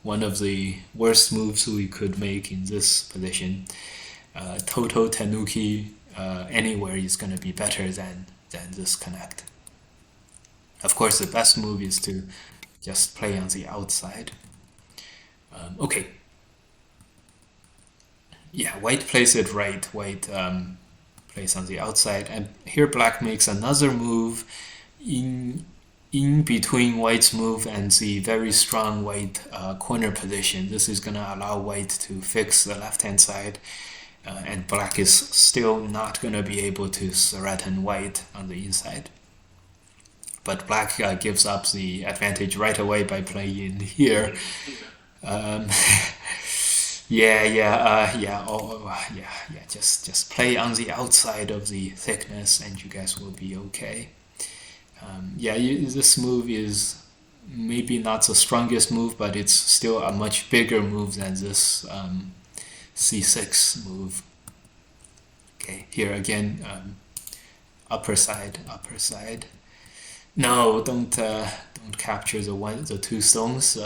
one of the worst moves we could make in this position. Total Tanuki anywhere is going to be better than this connect. Of course, the best move is to just play on the outside. Okay. Yeah, white plays it right. White plays on the outside, and here black makes another move in between white's move and the very strong white corner position. This is going to allow white to fix the left-hand side, and black is still not going to be able to threaten white on the inside. But black gives up the advantage right away by playing here. Just play on the outside of the thickness, and you guys will be okay. This move is maybe not the strongest move, but it's still a much bigger move than this c6 move. Okay, here again, upper side. No, don't capture the two stones.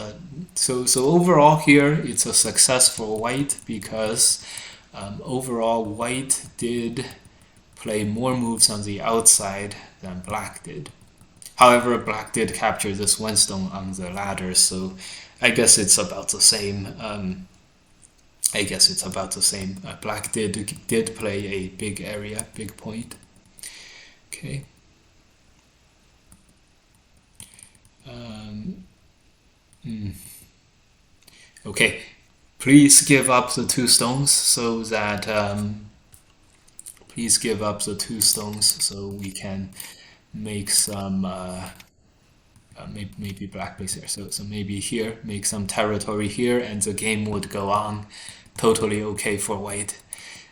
So overall here, it's a successful white, because overall white did play more moves on the outside than black did. However, black did capture this one stone on the ladder, so I guess it's about the same. I guess it's about the same. Black did play a big area, big point. Okay. Okay. Please give up the two stones so that please give up the two stones so we can make some maybe black base here. So maybe here, make some territory here, and the game would go on. Totally okay for white.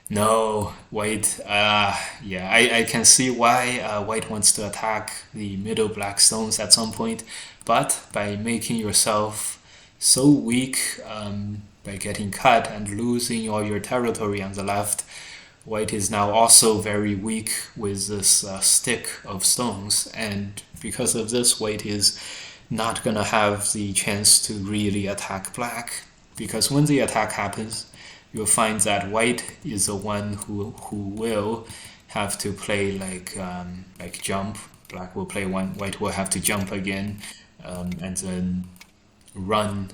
No, white. Yeah, I can see why white wants to attack the middle black stones at some point, but by making yourself so weak, by getting cut and losing all your territory on the left, white is now also very weak with this stick of stones, and because of this, white is not gonna have the chance to really attack black, because when the attack happens, you'll find that white is the one who will have to play like jump. Black will play one, white will have to jump again, and then run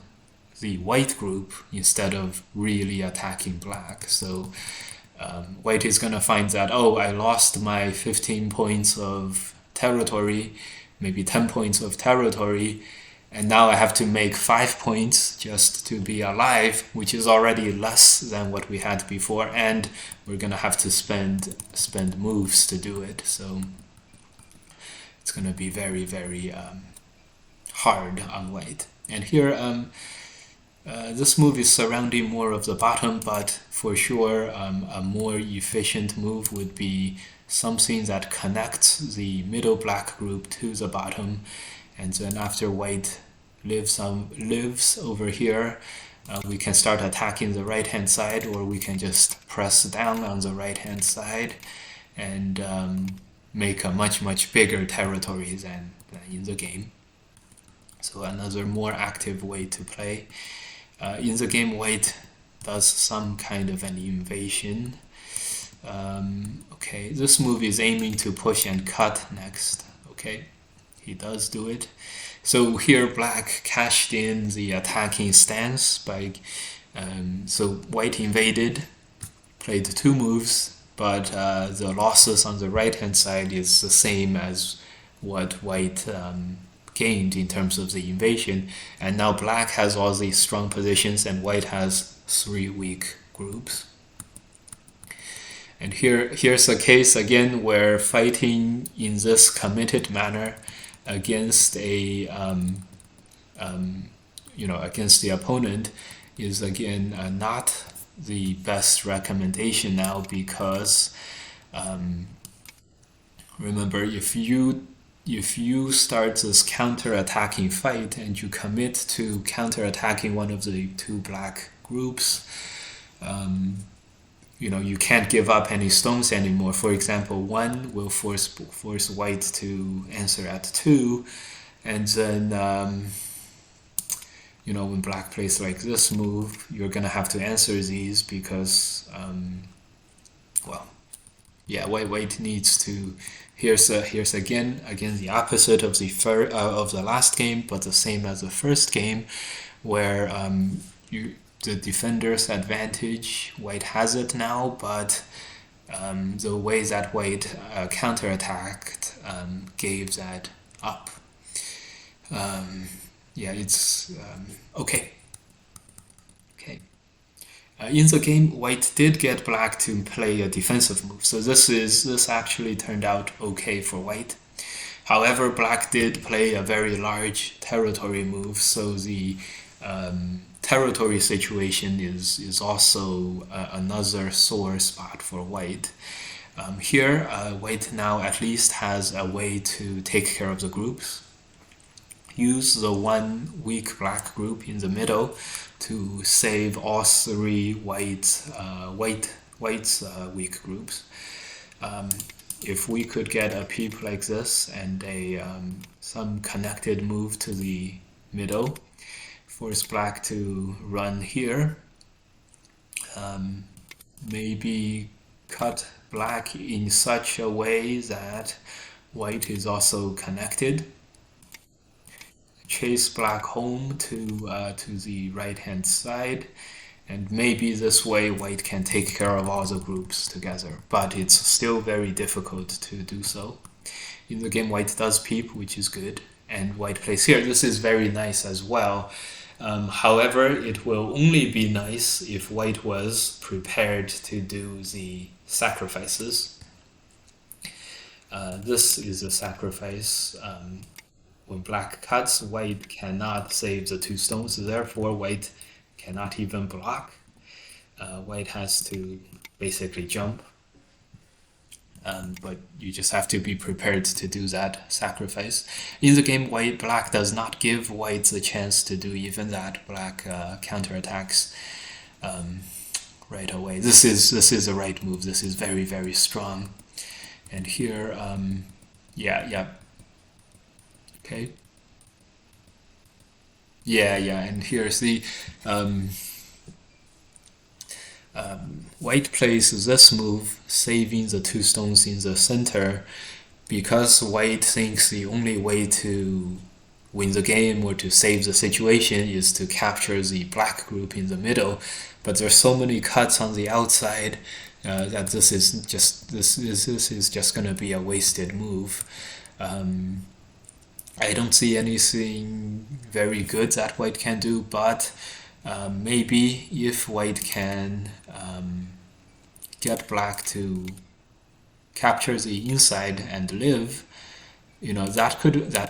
the white group instead of really attacking black. So white is gonna find that, oh, I lost my 15 points of territory, maybe 10 points of territory, and now I have to make 5 points just to be alive, which is already less than what we had before, and we're gonna have to spend moves to do it. So it's gonna be very, very hard on white. And here, this move is surrounding more of the bottom, but for sure, a more efficient move would be something that connects the middle black group to the bottom, and then after white lives over here, we can start attacking the right hand side, or we can just press down on the right hand side and make a much bigger territory than in the game. So another more active way to play. In the game, white does some kind of an invasion. Okay, this move is aiming to push and cut next. Okay, he does do it. So here black cashed in the attacking stance by so white invaded, played two moves, but the losses on the right hand side is the same as what white gained in terms of the invasion, and now black has all these strong positions and white has 3 weak groups. And here's a case again where fighting in this committed manner against a against the opponent is again not the best recommendation now, because remember, if you start this counter-attacking fight and you commit to counter-attacking one of the two black groups, you can't give up any stones anymore. For example, 1 will force white to answer at 2, and then when black plays like this move, you're gonna have to answer these because white needs to. Here's again the opposite of the last game, but the same as the first game, where the defender's advantage, white has it now, but the way that white counterattacked gave that up. It's okay. Okay. In the game, white did get black to play a defensive move, so this actually turned out okay for white. However, black did play a very large territory move, so the territory situation is also another sore spot for white. Here, white now at least has a way to take care of the groups. Use the 1 weak black group in the middle to save all 3 white's weak groups. If we could get a peep like this and some connected move to the middle, force black to run here, maybe cut black in such a way that white is also connected. chase black home to the right hand side, and maybe this way white can take care of all the groups together. But it's still very difficult to do so. In the game, white does peep, which is good, and white plays here. This is very nice as well. However, it will only be nice if white was prepared to do the sacrifices. This is a sacrifice. When black cuts, white cannot save the two stones, therefore white cannot even block. White has to basically jump. But you just have to be prepared to do that sacrifice. In the game, black does not give white the chance to do even that. Black counterattacks right away. This is the right move. This is very, very strong. And here, yeah. Okay. Yeah, and here's the white plays this move, saving the two stones in the center, because white thinks the only way to win the game or to save the situation is to capture the black group in the middle. But there's so many cuts on the outside that this is just going to be a wasted move. I don't see anything very good that white can do, but maybe if white can get black to capture the inside and live, that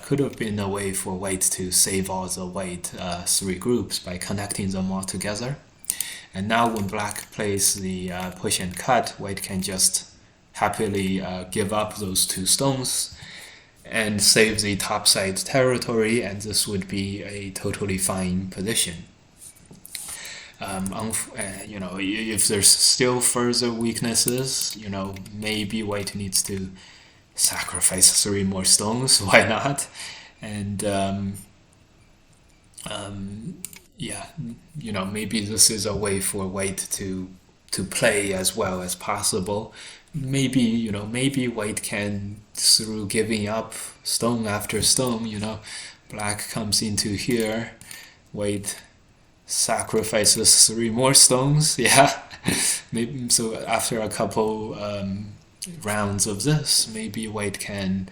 could have been a way for white to save all the white three groups by connecting them all together. And now when black plays the push and cut, white can just happily give up those two stones and save the topside territory, and this would be a totally fine position. If there's still further weaknesses, maybe white needs to sacrifice 3 more stones. Why not? And maybe this is a way for white to play as well as possible. Maybe white can, through giving up stone after stone, black comes into here, white sacrifices 3 more stones. Yeah, maybe so. After a couple rounds of this, maybe white can,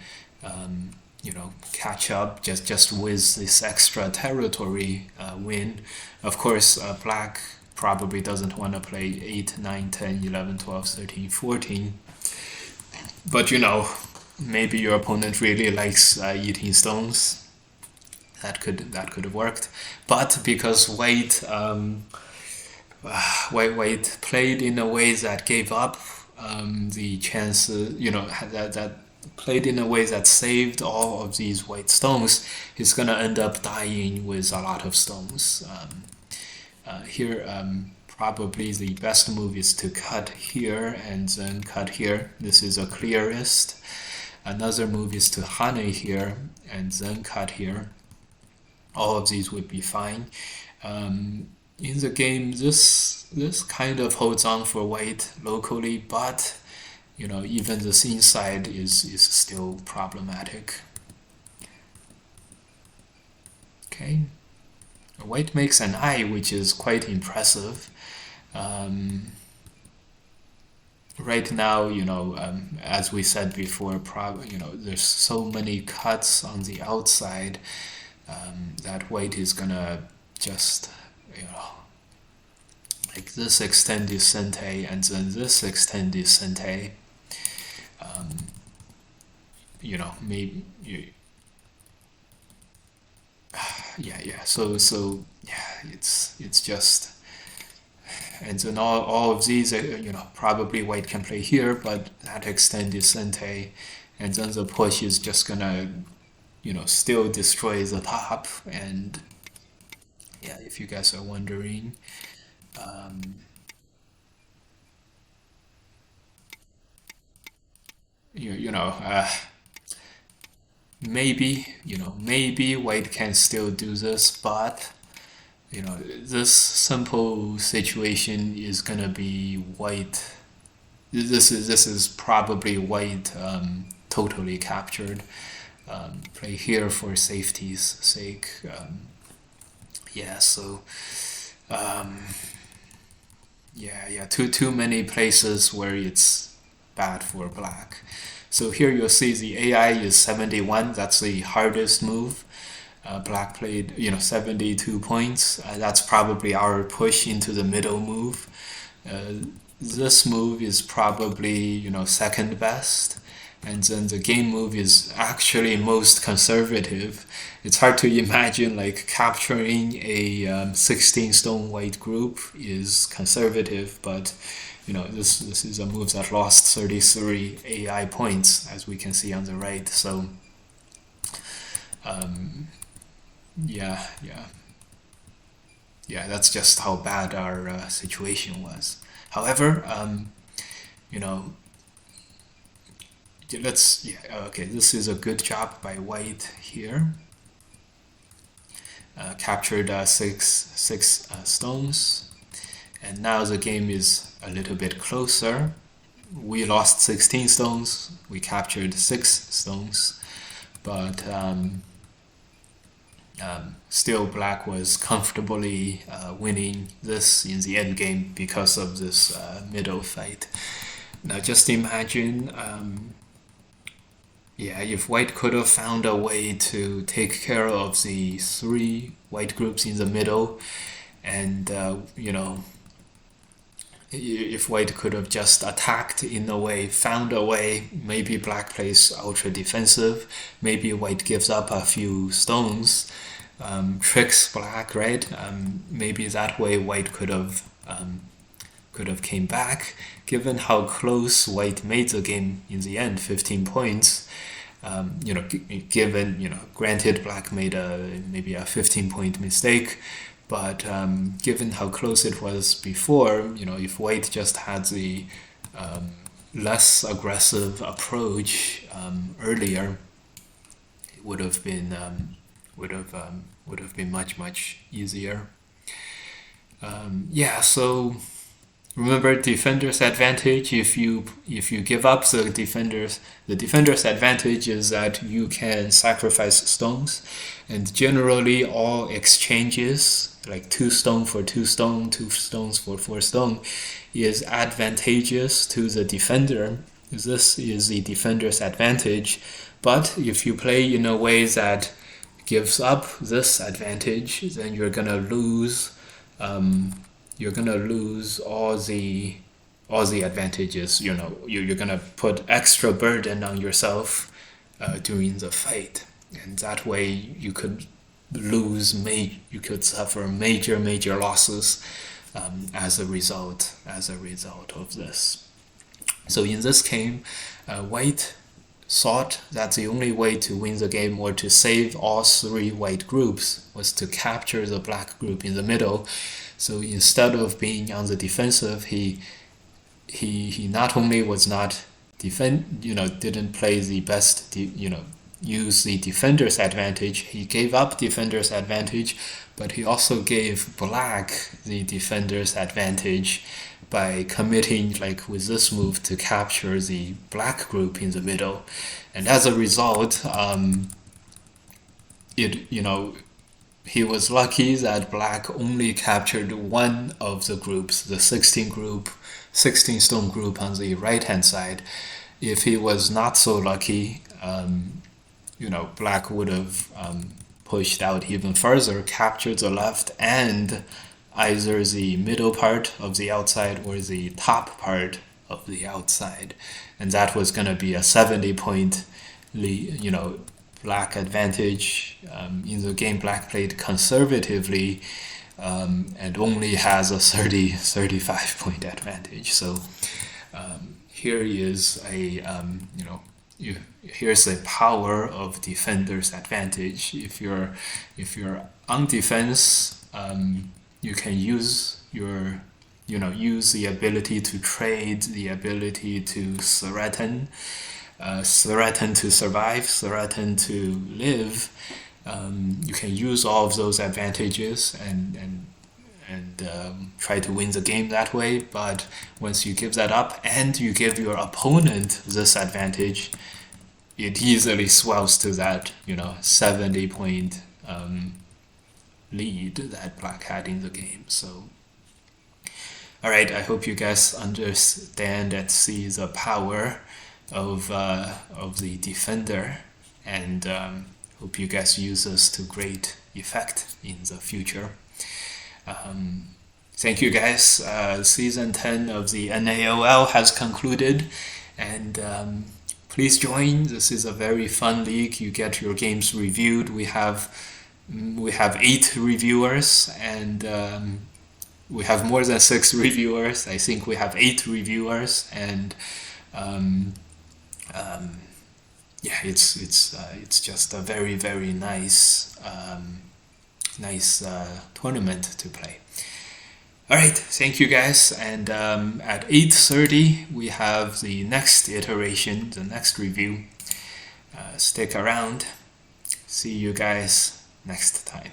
catch up just with this extra territory win. Of course, black probably doesn't want to play 8, 9, 10, 11, 12, 13, 14. But maybe your opponent really likes eating stones. That could have worked. But because white played in a way that gave up the chances, that played in a way that saved all of these white stones, he's gonna end up dying with a lot of stones. Here, probably the best move is to cut here and then cut here. This is a clearest. Another move is to honey here and then cut here. All of these would be fine. In the game, this kind of holds on for white locally, but even this inside is still problematic. Okay. White makes an eye, which is quite impressive. Right now, as we said before, there's so many cuts on the outside that white is gonna just, like this extended sente and then this extended sente. Maybe So it's just, and then all of these, probably white can play here, but that extended sente, and then the push is just gonna, still destroy the top. And if you guys are wondering, you, you know, uh, maybe white can still do this, but this simple situation is gonna be white. This is probably white totally captured. play here for safety's sake. So too many places where it's bad for black. So here you'll see the AI is 71. That's the hardest move. Black played 72 points. That's probably our push into the middle move. This move is probably second best, and then the game move is actually most conservative. It's hard to imagine like capturing a 16 stone white group is conservative, but this is a move that lost 33 AI points, as we can see on the right. So that's just how bad our situation was. However, this is a good job by white here. Captured six stones, and now the game is a little bit closer. We lost 16 stones, we captured 6 stones, but still black was comfortably winning this in the end game because of this middle fight. Now just imagine if white could have found a way to take care of the 3 white groups in the middle, and if white could have just attacked in a way, found a way, maybe black plays ultra defensive, maybe white gives up a few stones, tricks black, right? Maybe that way white could have came back. Given how close white made the game in the end, 15 points, granted black made maybe a 15-point mistake, but given how close it was before, if white just had the less aggressive approach earlier, it would have been much easier. So remember defender's advantage. If you give up the defender's advantage is that you can sacrifice stones, and generally all exchanges like 2 stone for 2 stone, 2 stones for 4 stone is advantageous to the defender. This is the defender's advantage. But if you play in a way that gives up this advantage, then you're gonna lose all the advantages. You're gonna put extra burden on yourself during the fight, and that way you could suffer major losses as a result of this. So in this game, white thought that the only way to win the game or to save all 3 white groups was to capture the black group in the middle. So instead of being on the defensive, he not only was not didn't play the best, use the defender's advantage. He gave up defender's advantage, but he also gave black the defender's advantage by committing, like with this move, to capture the black group in the middle. And as a result, he was lucky that black only captured one of the groups, the 16 stone group on the right hand side. If he was not so lucky, black would have pushed out even further, captured the left and either the middle part of the outside or the top part of the outside, and that was going to be a 70-point black advantage. In the game, black played conservatively and only has a 35-point advantage. So here is here's the power of defender's advantage. If you're on defense, you can use use the ability to trade, the ability to threaten to survive, threaten to live. You can use all of those advantages and try to win the game that way. But once you give that up and you give your opponent this advantage, it easily swells to that 70-point lead that Black had in the game. So, all right, I hope you guys understand and see the power of the defender, and hope you guys use this to great effect in the future. Thank you guys. Season 10 of the NAOL has concluded, and please join. This is a very fun league. You get your games reviewed. We have 8 reviewers, and we have more than 6 reviewers. I think we have 8 reviewers, and yeah, it's just a very, very nice tournament to play. All right, thank you guys, and at 8:30 we have the next iteration, the next review. Stick around. See you guys next time.